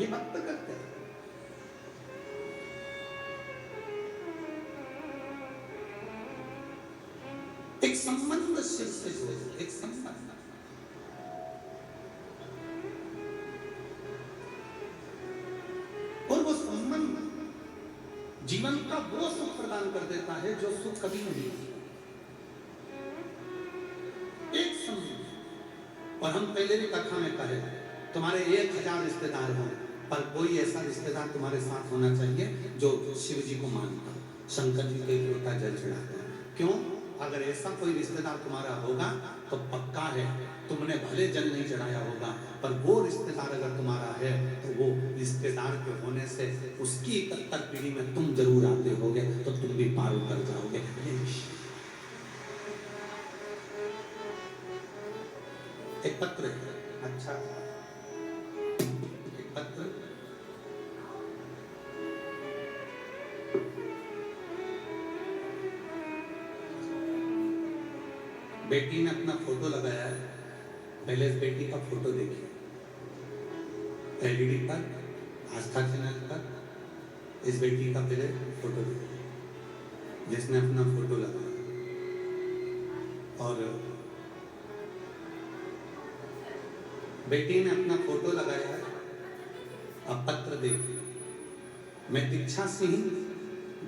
ये भक्त करते हैं। एक संबंध शिव से जोड़ो, एक संबंध। और वो संबंध जीवन का वो सुख प्रदान कर देता है जो सुख कभी नहीं होता। एक संबंध। और हम पहले भी कथा में कहे, तुम्हारे 1000 रिश्तेदार हों, पर कोई ऐसा रिश्तेदार तुम्हारे साथ होना चाहिए जो शिव जी को मानता, शंकर जी के लोटा जल चढ़ाता है। क्यों? अगर ऐसा कोई रिश्तेदार तुम्हारा होगा तो पक्का है तुमने भले जल नहीं चढ़ाया होगा, पर वो रिश्तेदार अगर तुम्हारा है तो वो रिश्तेदार के होने से उसकी 71 पीढ़ी में तुम जरूर आते होगे, तो तुम भी पार कर जाओगे। एक पत्र है, अच्छा एक पत्र, बेटी ने अपना फोटो लगाया है। पहले इस बेटी का फोटो देखिए एलईडी पर, आस्था चैनल पर इस बेटी का पहले फोटो देखिए जिसने अपना फोटो लगाया। और बेटी ने अपना फोटो लगाया है। अब पत्र देखिए, मैं दीक्षा सिंह,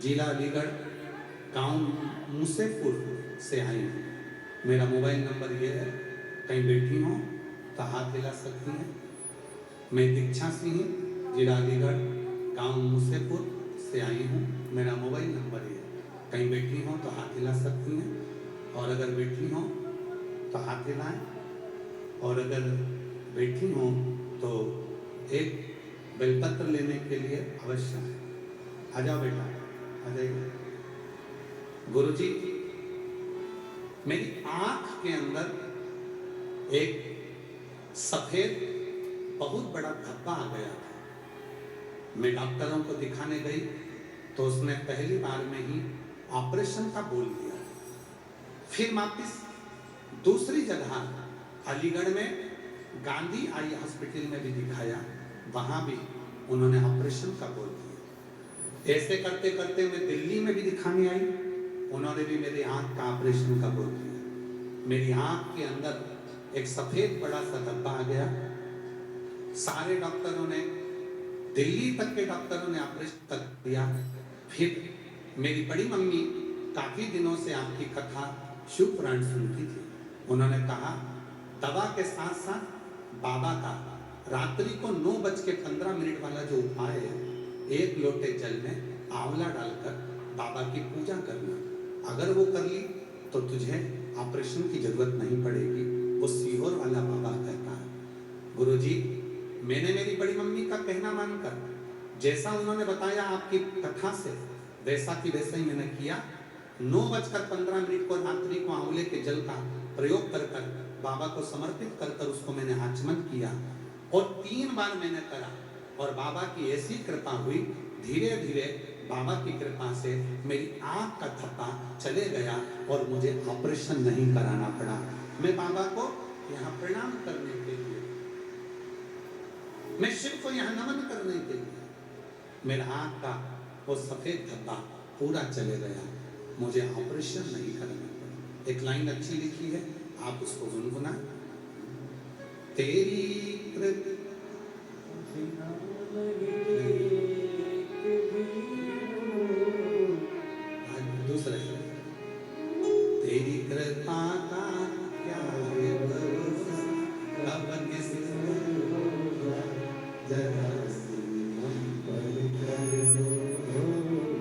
जिला अलीगढ़, गांव मुसेपुर से आई हूँ। मेरा मोबाइल नंबर ये है, कहीं बैठी हो तो हाथ हिला सकती हैं। मैं दीक्षा सिंह, जिला अलीगढ़, गांव मुसेपुर से आई हूँ। मेरा मोबाइल नंबर ये है, कहीं बैठी हो तो हाथ हिला सकती हैं। और अगर बैठी हो तो हाथ हिलाएं, और अगर बैठी हो तो एक बेलपत्र लेने के लिए अवश्य आ जाओ बेटा, आ जाइए। गुरुजी, मेरी आंख के अंदर एक सफेद बहुत बड़ा धब्बा आ गया था। मैं डॉक्टरों को दिखाने गई तो उसने पहली बार में ही ऑपरेशन का बोल दिया। फिर वापिस दूसरी जगह अलीगढ़ में गांधी आई हॉस्पिटल में भी दिखाया, वहां भी उन्होंने ऑपरेशन का बोल दिया। ऐसे करते करते मैं दिल्ली में भी दिखाने आई, उन्होंने भी मेरी आंख का ऑपरेशन का बोल दिया। मेरी आंख के अंदर एक सफेद बड़ा सा धब्बा आ गया। सारे डॉक्टरों ने, दिल्ली तक के डॉक्टरों ने ऑपरेशन कर दिया। फिर मेरी बड़ी मम्मी काफी दिनों से आपकी कथा शिव पुराण सुनती थी। उन्होंने कहा दवा के साथ साथ बाबा का रात्रि को 9:15 वाला जो उपाय है, 1 लोटे जल में आंवला डालकर बाबा की पूजा करना, अगर वो कर ली तो तुझे ऑपरेशन की जरूरत नहीं पड़ेगी। वो सीहोर वाला बाबा कहता है। गुरुजी, मैंने मेरी बड़ी मम्मी का कहना मानकर जैसा उन्होंने बताया आपकी कथा से, वैसा की वैसा ही मैंने किया। 9:15 को रात्रि को आंवले के जल का प्रयोग कर कर बाबा को समर्पित कर कर उसको मैंने आचमन किया, और 3 बार मैंने करा, और बाबा की ऐसी कृपा हुई, धीरे धीरे बाबा की कृपा से मेरी आंख का धब्बा चले गया और मुझे ऑपरेशन नहीं कराना पड़ा। मैं बाबा को यहाँ प्रणाम करने के लिए, मैं शिव को यहाँ नमन करने के लिए, मेरा आंख का वो सफेद धब्बा पूरा चले गया, मुझे ऑपरेशन नहीं करना पड़ा। एक लाइन अच्छी लिखी है, आप उसको गुनगुना। तेरी कृपा दूसरा तेरी कृपा का क्या है भरोसा, कब किसी जरा हम पर कर दो,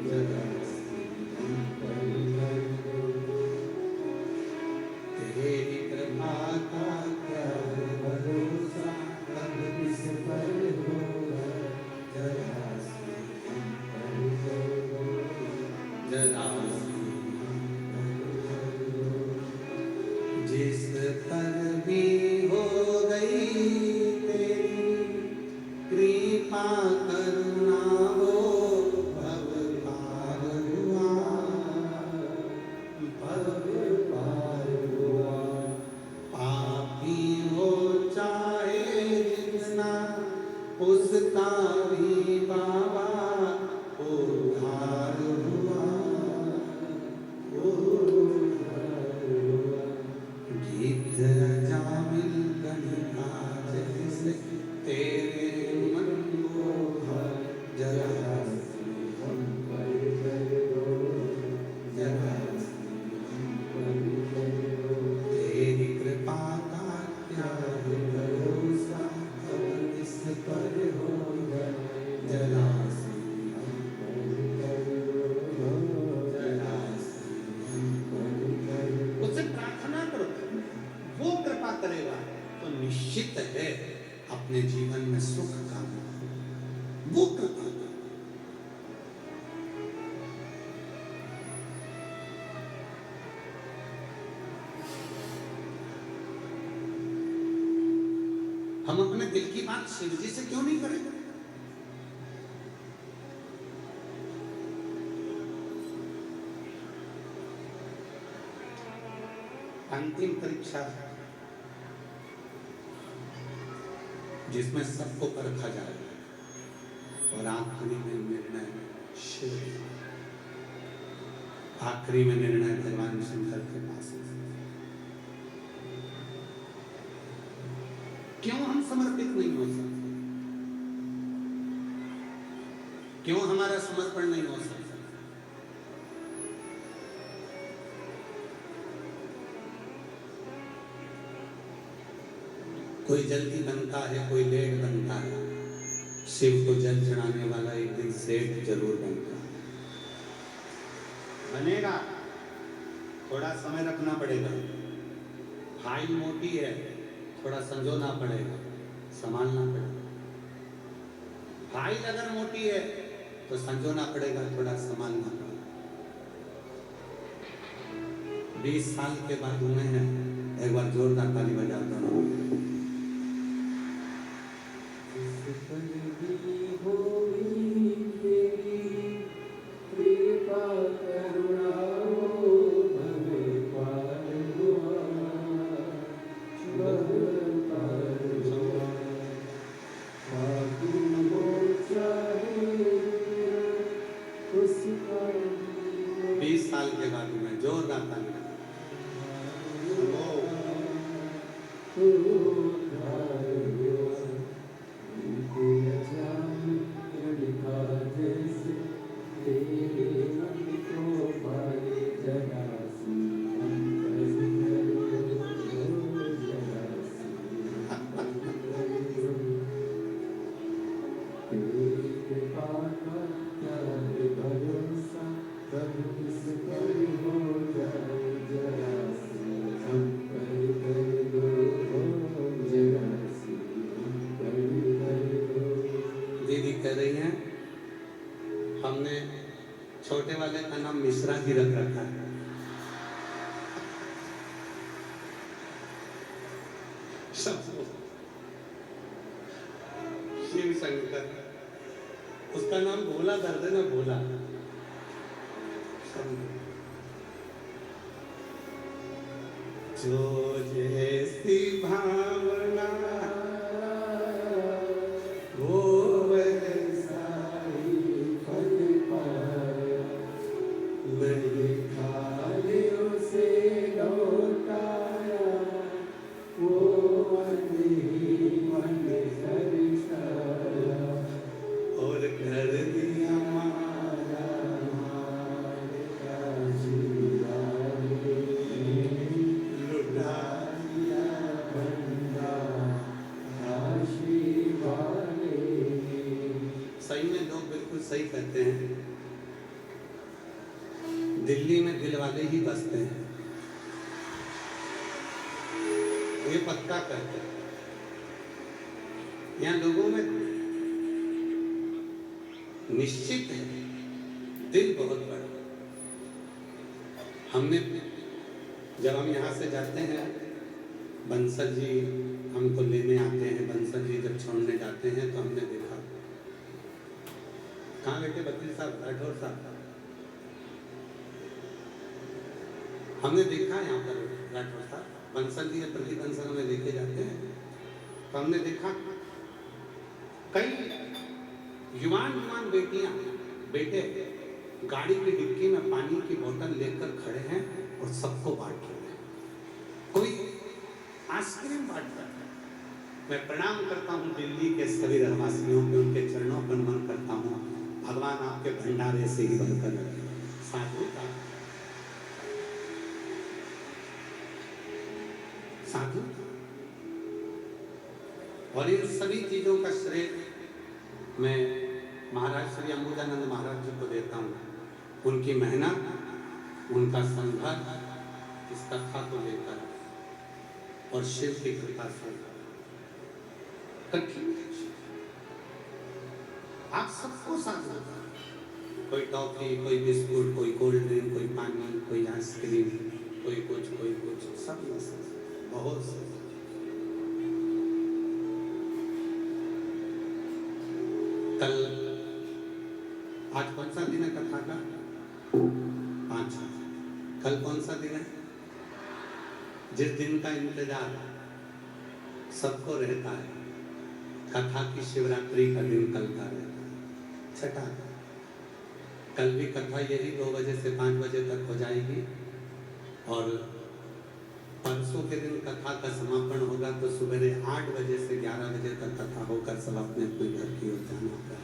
जरा हम पर कर दो। तेरी कृपा का क्या है भरोसा, कब किस पर होगा, जरा हम पर कर दो, जरा जिस पर भी हो गई तेरी कृपा करुणा, वो भव पार हुआ, भव पार हुआ। पापी हो चाहे जितना उसका अपने जीवन में सुख कामना वो कृपा करो। हम अपने दिल की बात शिव जी से क्यों नहीं करेंगे? अंतिम परीक्षा जिसमें सबको परखा जाएगा और आखिरी में निर्णय शिव, आखिरी में निर्णय भगवान शंकर के पास है। क्यों हम समर्पित नहीं हो सकते? क्यों हमारा समर्पण नहीं हो सकता? कोई जल्दी बनता है, कोई लेट बनता है। शिव को जल चढ़ाने वाला एक दिन सेठ जरूर बनता है। बनेगा, थोड़ा समय रखना पड़ेगा। फाइल मोटी है, थोड़ा संजोना पड़ेगा, संभालना पड़ेगा। फाइल अगर मोटी है तो संजोना पड़ेगा, थोड़ा संभालना पड़ेगा। 20 साल के बाद हुए हैं, एक बार जोरदार ताली बजा दो। छोटे वाले का नाम मिश्रा जी रख रखा है। शिव शंकर, उसका नाम भोला कर देना, भोला। जो जैसी भावना वो सही कहते हैं, दिल्ली में दिल वाले ही बसते हैं, ये पक्का कहते हैं। यहाँ लोगों में निश्चित है दिल बहुत बड़ा। हमने जब हम यहाँ से जाते हैं, बंसल जी हमको लेने आते हैं, बंसल जी जब छोड़ने जाते हैं तो हमने देखा, कहाँ बैठे बकील साहब, राठौर साहब, हमने देखा यहाँ पर राठौर साहब, बंसल जी प्रति बंसल में लेके जाते हैं तो हमने देखा कई युवान बेटियां बेटे गाड़ी की डिक्की में पानी की बोतल लेकर खड़े हैं और सबको बांट रहे हैं। कोई आइसक्रीम बांट रहा है। मैं प्रणाम करता हूँ दिल्ली के सभी रहवासियों के, उनके चरणों पर नमन करता हूँ। भगवान आपके भंडारे से ही बनकर साधु का साधु, और इन सभी चीजों का श्रेय मैं महाराज श्री अमृतानंद महाराज जी को देता हूँ। उनकी मेहनत, उनका संघर्ष इस कथा को लेकर और शिव की कृपा से कठिन है। आप सबको साथ होता है, कोई टॉफी, कोई बिस्कुट, कोई कोल्ड ड्रिंक, कोई पानी, कोई आइसक्रीम, कोई कुछ, सब मस्त, बहुत से। कल, आज कौन सा दिन है कथा का? 5। कल कौन सा दिन है? जिस दिन का इंतजार सबको रहता है, कथा की शिवरात्रि का दिन कल का रहता है, 6ठा। कल भी कथा यही 2 बजे से 5 बजे तक हो जाएगी और परसों के दिन कथा का समापन होगा तो सुबह 8 बजे से 11 बजे तक कथा होकर सब अपने अपने घर की ओर जाना होगा।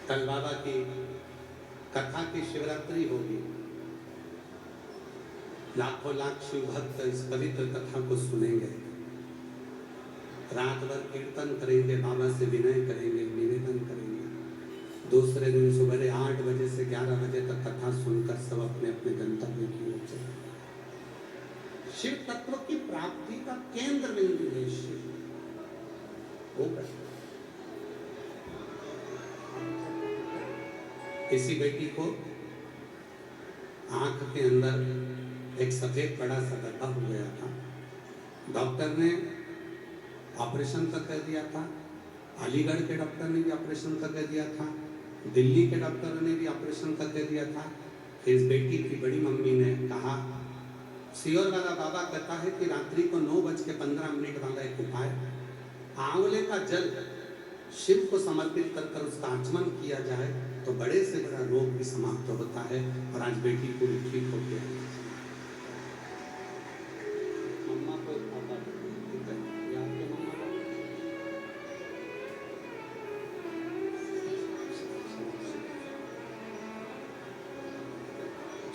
कल बाबा की कथा की शिवरात्रि होगी, लाखों लाख शिव भक्त इस पवित्र कथा को सुनेंगे, रात भर कीर्तन करेंगे, बाबा से विनय करेंगे, निवेदन करेंगे। दूसरे दिन सुबह 8 बजे से 11 बजे तक कथा सुनकर सब अपने अपने गंतव्य की ओर चलेंगे। शिव तत्व की प्राप्ति का केंद्र बिंदु है शिव। किसी बेटी को आंख के अंदर एक सफेद बड़ा सा गड्ढा हो गया था, डॉक्टर ने ऑपरेशन तक कर दिया था, अलीगढ़ के डॉक्टर ने भी ऑपरेशन तक कर दिया था, दिल्ली के डॉक्टर ने भी ऑपरेशन तक कर दिया था। फिर इस बेटी की बड़ी मम्मी ने कहा, सियोर वाला बाबा कहता है कि रात्रि को 9:15 वाला एक उपाय, आंवले का जल शिव को समर्पित कर उसका आचमन किया जाए तो बड़े से बड़ा रोग भी समाप्त होता है। और आज बेटी पूरी ठीक हो गया। मम्मा को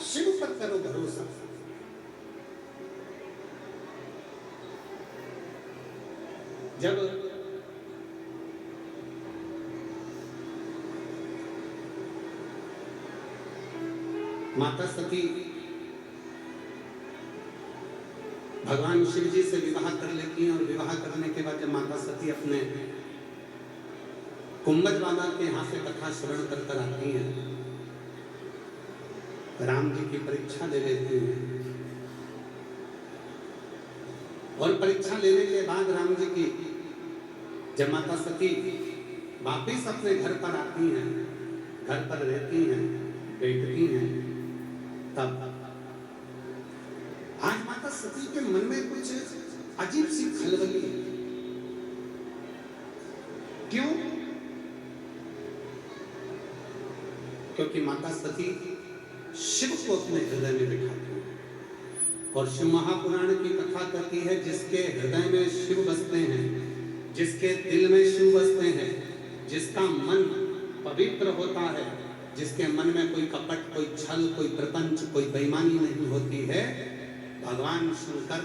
शिव पर करो भरोसा। जब माता सती भगवान शिव जी से विवाह कर लेती हैं और विवाह करने के बाद जब माता सती अपने कुंभज बाबा के यहाँ से कथा श्रवण कर आती हैं, राम जी की परीक्षा ले लेते हैं और परीक्षा लेने के बाद राम जी की जब माता सती वापिस अपने घर पर आती हैं, घर पर रहती हैं, बैठती हैं, तब आज माता सती के मन में कुछ अजीब सी खलबली है। क्यों? क्योंकि माता सती शिव को अपने हृदय में बिठाती है और शिव महापुराण की कथा कहती है, जिसके हृदय में शिव बसते हैं, जिसके दिल में शिव बसते हैं, जिसका मन पवित्र होता है, जिसके मन में कोई कपट, कोई छल, कोई प्रपंच, कोई बेईमानी नहीं होती है, भगवान शंकर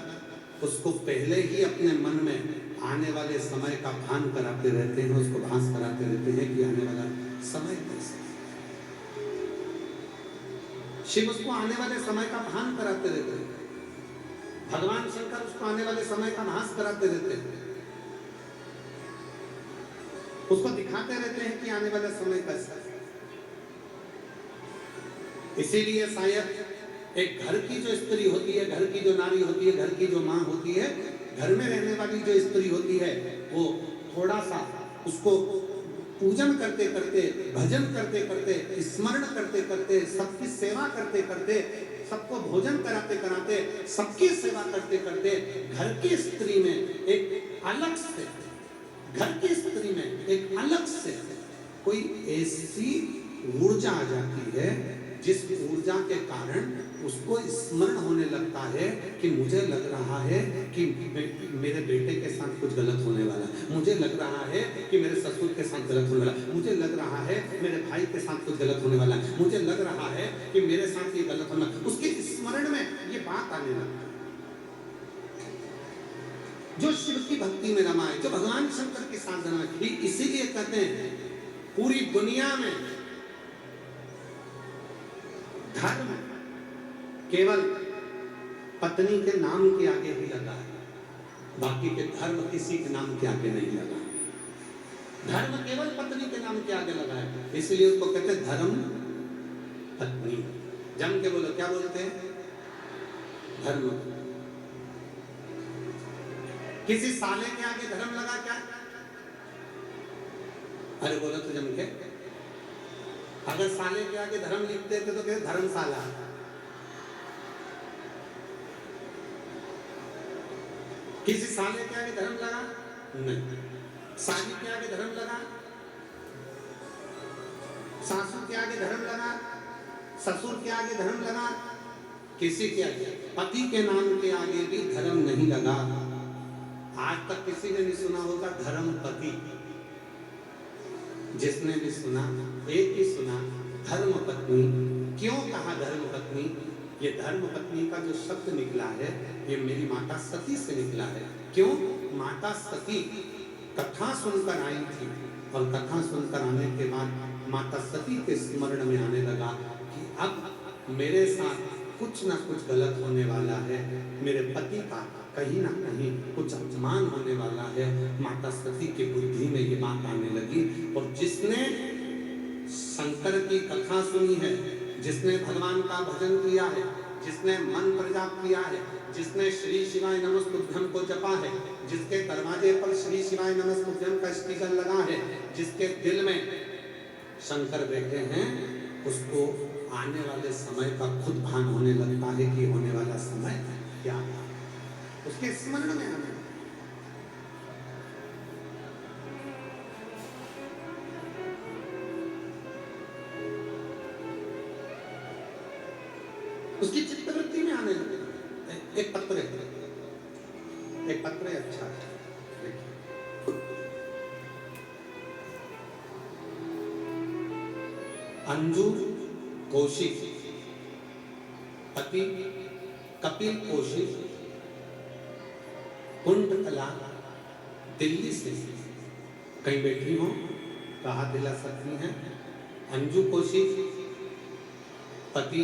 उसको पहले ही अपने मन में आने वाले समय का भान कराते रहते हैं, उसको भास कराते रहते हैं कि आने वाला समय कैसा। शिव उसको आने वाले समय का भान कराते रहते हैं, भगवान शंकर उसको आने वाले समय का भास कराते रहते हैं, उसको दिखाते रहते हैं कि आने वाला समय कैसा है। इसीलिए शायद एक घर की जो स्त्री होती है, घर की जो नारी होती है, घर की जो माँ होती है, घर में रहने वाली जो स्त्री होती है, वो थोड़ा सा उसको पूजन करते करते, भजन करते करते, स्मरण करते करते, सबकी सेवा करते करते, सबको भोजन कराते कराते, सबकी सेवा करते करते, घर की स्त्री में एक अलग से, घर की स्त्री में एक अलग से कोई ऐसी ऊर्जा आ जाती है जिस ऊर्जा के कारण उसको स्मरण होने लगता है कि मुझे लग रहा है कि मेरे बेटे के साथ कुछ गलत होने वाला, मुझे लग रहा है कि मेरे ससुर के साथ गलत होने वाला, मुझे लग रहा है मेरे भाई के साथ कुछ गलत होने वाला, मुझे लग रहा है कि मेरे साथ ये गलत होने वाला। उसके स्मरण में ये बात आने लगती है। जो शिव की भक्ति में रमा है, जो भगवान शंकर के साथ रमा है, इसीलिए कहते हैं पूरी दुनिया में धर्म केवल पत्नी के नाम के आगे ही लगा है। बाकी के धर्म किसी के नाम के आगे नहीं लगा। धर्म केवल पत्नी के नाम के आगे लगा है, इसलिए उसको कहते हैं धर्म पत्नी। जम के बोलो, क्या बोलते हैं? धर्म। किसी साले के आगे धर्म लगा क्या? अरे बोलो तो जम के। अगर साले के आगे धर्म लिखते थे तो कहते धर्मशाला। किसी साले के आगे धर्म लगा? नहीं। साली के आगे धर्म लगा? सासू के आगे धर्म लगा? ससुर के आगे धर्म लगा? किसी के आगे, पति के नाम के आगे भी धर्म नहीं लगा। आज तक किसी ने नहीं सुना होगा धर्म पति। जिसने भी सुना, एक ही सुना धर्म पत्नी। क्यों कहा धर्म पत्नी? ये धर्म पत्नी का जो शब्द निकला है, ये मेरी माता सती से निकला है। क्यों? माता सती कथा सुनकर आई थी, और कथा सुनकर आने के बाद माता सती के स्मरण में आने लगा कि अब मेरे साथ कुछ ना कुछ गलत होने वाला है, मेरे पति का कहीं ना कहीं कुछ अपमान होने वाला है। माता सती की बुद्धि में ये बात आने लगी, और जिसने शंकर की कथा सुनी है, जिसने भगवान का भजन किया है, जिसने मंत्र जाप किया है, जिसने श्री शिवाय नमस्तुभ्यं को जपा है, जिसके दरवाजे पर श्री शिवाय नमस्तुभ्यं का स्टिकर लगा है, जिसके दिल में शंकर बैठे हैं, उसको आने वाले समय का खुद भान होने लगता है कि होने वाला समय क्या है, उसके स्मरण में आने। उसकी चित्तवृत्ति में आने लगे। एक पत्र अच्छा है, अंजू कौशिक, पति कपिल कौशिक, कुंडकला, दिल्ली से। कहीं बैठी हो तो हाथ दिला सकती हैं। अंजू कौशिक, पति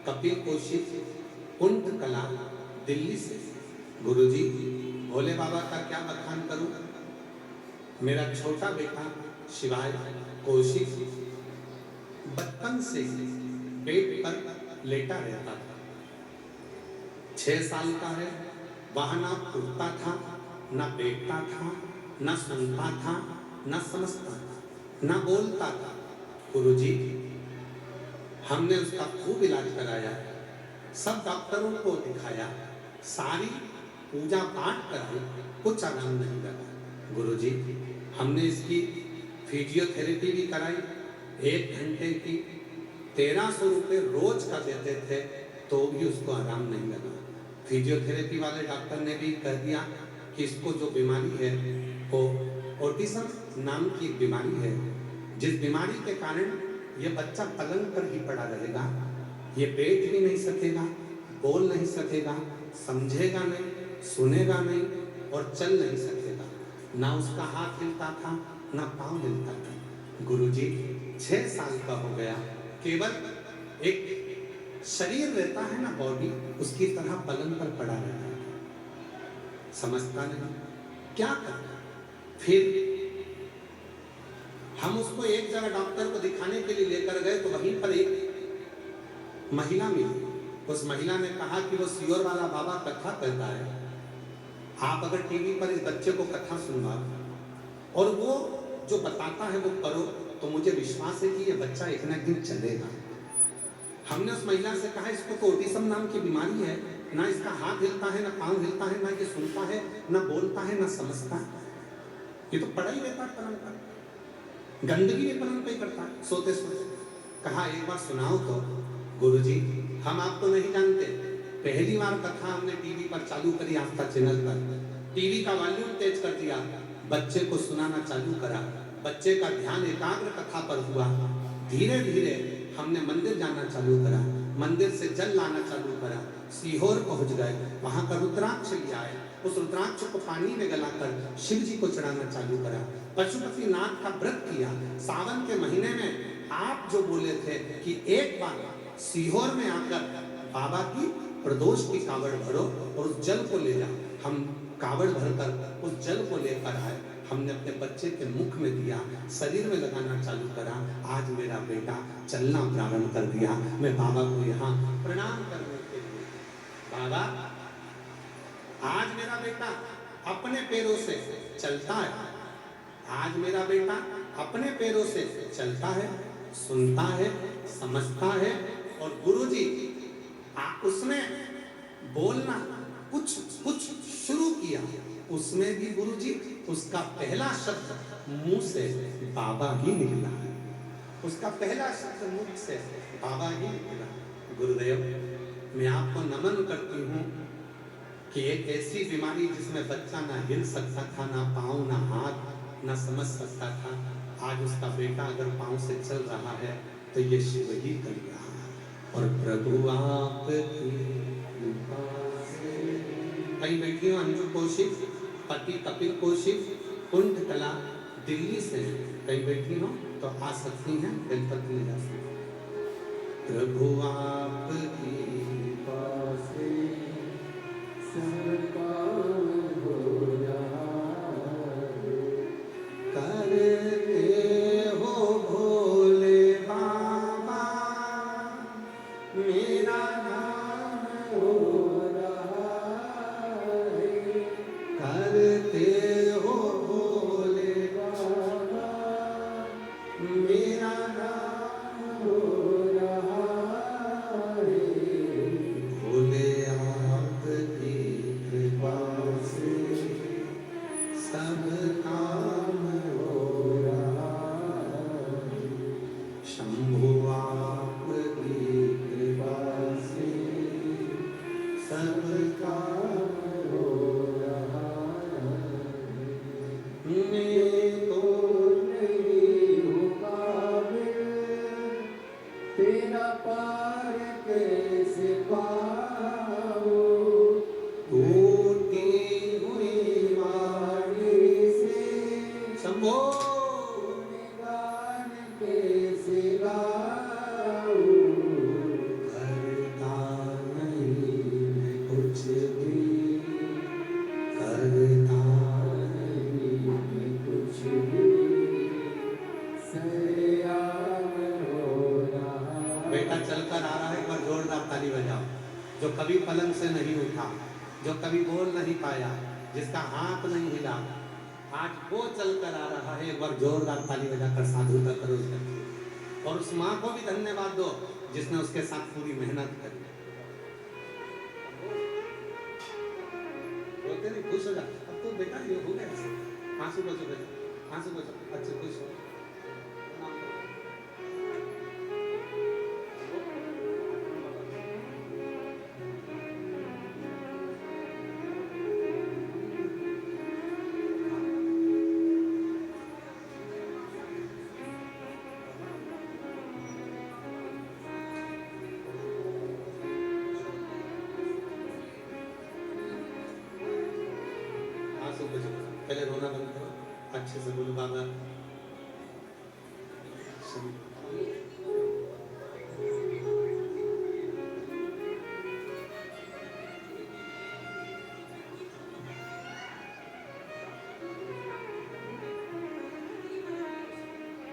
कपिल कौशिक, कुंडकला, दिल्ली से। गुरुजी, भोले बाबा का क्या बखान करूं? मेरा छोटा बेटा शिवाय कौशिक बचपन से पेट पर लेटा रहता था। 6 साल का है, वह ना उठता था, ना बैठता था, ना सुनता था, ना समझता था, ना बोलता था। गुरुजी, हमने उसका खूब इलाज कराया, सब डॉक्टरों को दिखाया, सारी पूजा पाठ कराई, कुछ आराम नहीं लगा। गुरुजी, हमने इसकी फिजियोथेरेपी भी कराई, 1 घंटे की 1300 रुपये रोज का देते थे, तो भी उसको आराम नहीं लगा। फिजियोथेरेपी वाले डॉक्टर ने भी कह दिया कि इसको जो बीमारी है वो ऑटिज्म नाम की एक बीमारी है, जिस बीमारी के कारण ये बच्चा पलंग पर ही पड़ा रहेगा, ये बैठ भी नहीं सकेगा, बोल नहीं सकेगा, समझेगा नहीं, सुनेगा नहीं और चल नहीं सकेगा। ना उसका हाथ हिलता था, ना पाँव हिलता था। गुरुजी, 6 साल का हो गया, केवल एक शरीर रहता है ना, बॉडी, उसकी तरह पलंग पर पड़ा रहता है, समझता नहीं, क्या करना। फिर हम उसको एक जगह डॉक्टर को दिखाने के लिए लेकर गए, तो वहीं पर एक महिला मिली। उस महिला ने कहा कि वो सियोर वाला बाबा कथा कहता है, आप अगर टीवी पर इस बच्चे को कथा सुनवाओ और वो जो बताता है वो करो, तो मुझे विश्वास है कि ये बच्चा एक ना एक दिन चलेगा। हमने उस महिला से कहा, इसको तो ऑटिज्म नाम की बीमारी है, ना इसका हाथ हिलता है, ना पाँव हिलता है, ना ये सुनता है, ना बोलता है, ना समझता है, ये तो पड़ा ही रहता है पलंग पर, गंदगी भी पलंग पे करता है सोते सोते। कहा एक बार सुनाओ तो। गुरुजी, हम आपको नहीं जानते, पहली बार कथा हमने टीवी पर चालू करी, आस्था चैनल पर, टीवी का वॉल्यूम तेज कर दिया, बच्चे को सुनाना चालू करा, बच्चे का ध्यान एकाग्र कथा पर हुआ। धीरे धीरे हमने मंदिर जाना चालू करा, मंदिर से जल लाना चालू करा, सीहोर पहुंच गए, वहां का रुद्राक्ष ले आए, उस रुद्राक्ष को पानी में गलाकर शिव जी को चढ़ाना चालू करा, पशुपति नाथ का व्रत किया। सावन के महीने में आप जो बोले थे कि एक बार सीहोर में आकर बाबा की प्रदोष की कावड़ भरो और उस जल को ले जाओ, हम कावड़ भरकर उस जल को लेकर आए, हमने अपने बच्चे के मुख में दिया, शरीर में लगाना चालू करा। आज मेरा बेटा चलना प्रारंभ कर दिया। मैं बाबा को यहाँ प्रणाम करने के लिए, बाबा आज मेरा बेटा अपने पैरों से चलता है, आज मेरा बेटा अपने पैरों से चलता है, सुनता है, समझता है। और गुरुजी उसने बोलना कुछ कुछ शुरू किया, उसमें भी गुरुजी उसका पहला शब्द मुंह से बाबा ही निकला है, उसका पहला शब्द मुख से बाबा ही निकला। गुरुदेव मैं आपको नमन करती हूँ कि एक ऐसी बीमारी जिसमें बच्चा ना हिल सकता था, ना पाँव ना हाथ ना समझ सकता था, आज उसका बेटा अगर पाँव से चल रहा है तो ये शिव ही कर रहा है। और प्रभु आपकी कृपा से, कहीं बैठी हो अंजू कौशिक, पति कपिल कौशिक, कुंठ कला दिल्ली से कहीं बैठी हो तो आ सकती हैं, गणपति ले जा सकती। प्रभु आपकी कृपा से सब काम हो जाए, करते हो भोले बाबा मेरा नाम हो रहा है, करते हो भोले बाबा मेरा नाम हो रहा है। भोले आपकी कृपा से सब काम हो रहा है, शंभु आपकी कृपा से सब काम हो रहा है। मैं तो नहीं हूँ काबिल, तेरा पार कैसे पाऊँ, टूटी हुई वाणी से शंभो गान कैसे गाऊँ, करता नहीं मैं कुछ भी, करता नहीं मैं कुछ भी, सयाम हो रहा। बेटा चलकर आ रहा है, एक बार जोरदार ताली बजाओ। जो कभी पलंग से नहीं उठा, जो कभी बोल नहीं पाया, जिसका हाथ नहीं हिला, आज वो चलकर आ रहा है। एक बार जोरदार ताली बजाकर साधुता करो उसका। और उस माँ को भी धन्यवाद दो जिसने उसके साथ पूरी मेहनत करी। बोलते नहीं खुश हो जा, अब तो बेटा ये हो गया, आंसू बचो बेटा, आंसू बचो, अच्छे खुश हो। पहले रोना बंद करो, अच्छे से बोलो बाबा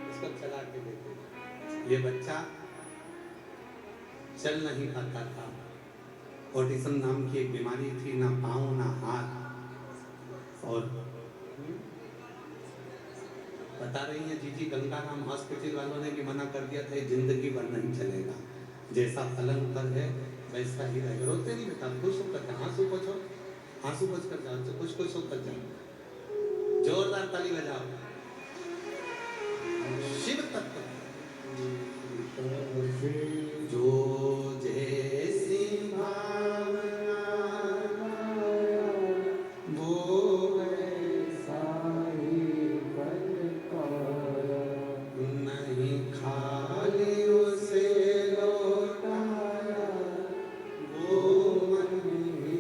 इसको चला के देखो। ये बच्चा चल नहीं पाता था, ऑटिज्म नाम की एक बीमारी थी, ना पाँव ना हाथ। और बता रही है जीजी गंगाराम हॉस्पिटल वालों ने भी मना कर दिया था, जिंदगी भर नहीं चलेगा, जैसा पलंग पर है वैसा ही रहेगा। रोते नहीं बेटा, खुश होकर जाओ, आंसू पोछो, आंसू पोछ कर जाओ, कुछ खुश होकर जाओ, जोरदार ताली बजाओ। शिव तत्व जो जैसी भावना वो वैसा ही बन पाया, नहीं खाली उसे लौटाया, वो मन ही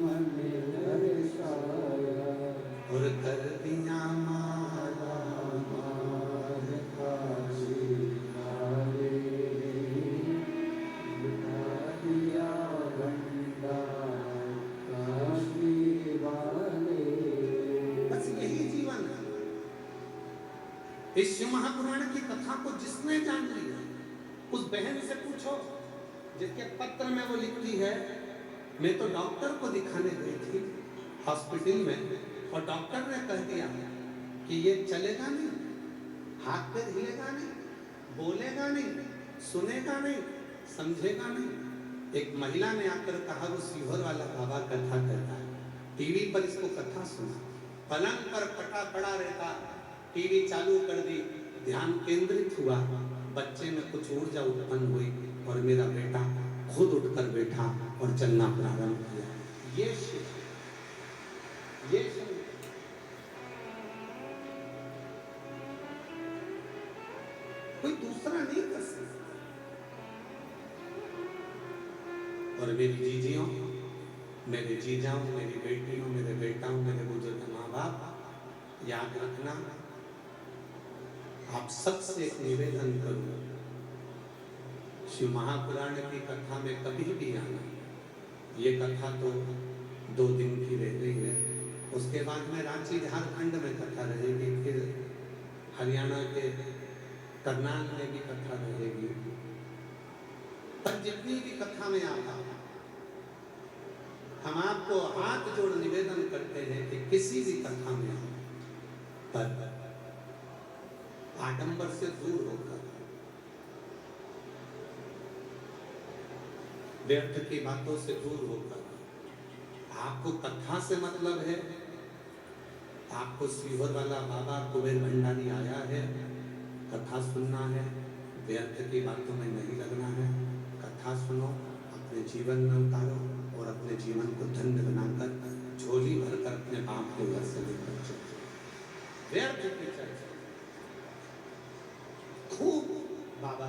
मन दर्शाया, और कर दिया माला मार का इस शिव महापुराण की कथा को जिसने जान लिया, उस बहन से पूछो जिसके पत्र में वो लिखती है, मैं तो डॉक्टर को दिखाने गई थी हॉस्पिटल में और डॉक्टर ने कह दिया कि ये चलेगा नहीं, हाथ पैर हिलेगा नहीं, बोलेगा नहीं, सुनेगा नहीं, समझेगा नहीं। एक महिला ने आकर कहा वो सीहोर वाला बाबा कथा करता है, टीवी पर इसको कथा सुना, पलंग पर पटा पड़ा रहता, टीवी चालू कर दी, ध्यान केंद्रित हुआ, बच्चे में कुछ ऊर्जा उत्पन्न हुई और मेरा बेटा खुद उठकर बैठा और चलना प्रारंभ किया। ये शिव, ये शिव। कोई दूसरा नहीं कर सकता। और मेरी जीजियों, मेरे जीजाओं, मेरी बेटियों, मेरे बेटाओं, मेरे बुजुर्ग माँ बाप, याद रखना, आप सबसे एक निवेदन करूं, शिव महापुराण की कथा में कभी भी आना। ये कथा तो 2 दिन की रह गई है, उसके बाद में रांची झारखंड में कथा रहेगी, फिर हरियाणा के करनाल में भी कथा रहेगी। पर जितनी भी कथा में आता, हम आपको हाथ जोड़ निवेदन करते हैं कि किसी भी कथा में पर आडंबर से दूर होकर, व्यर्थ की बातों से दूर होकर, आपको कथा से मतलब है, आपको सीहोर वाला बाबा कुबेर भंडारी आया है, कथा सुनना है, व्यर्थ की बातों में नहीं लगना है। कथा सुनो, अपने जीवन में उतारो और अपने जीवन को धन्य बनाकर झोली भरकर अपने बाप के घर से लेकर चलो। व्यर्थ की चर्चा खूब बाबा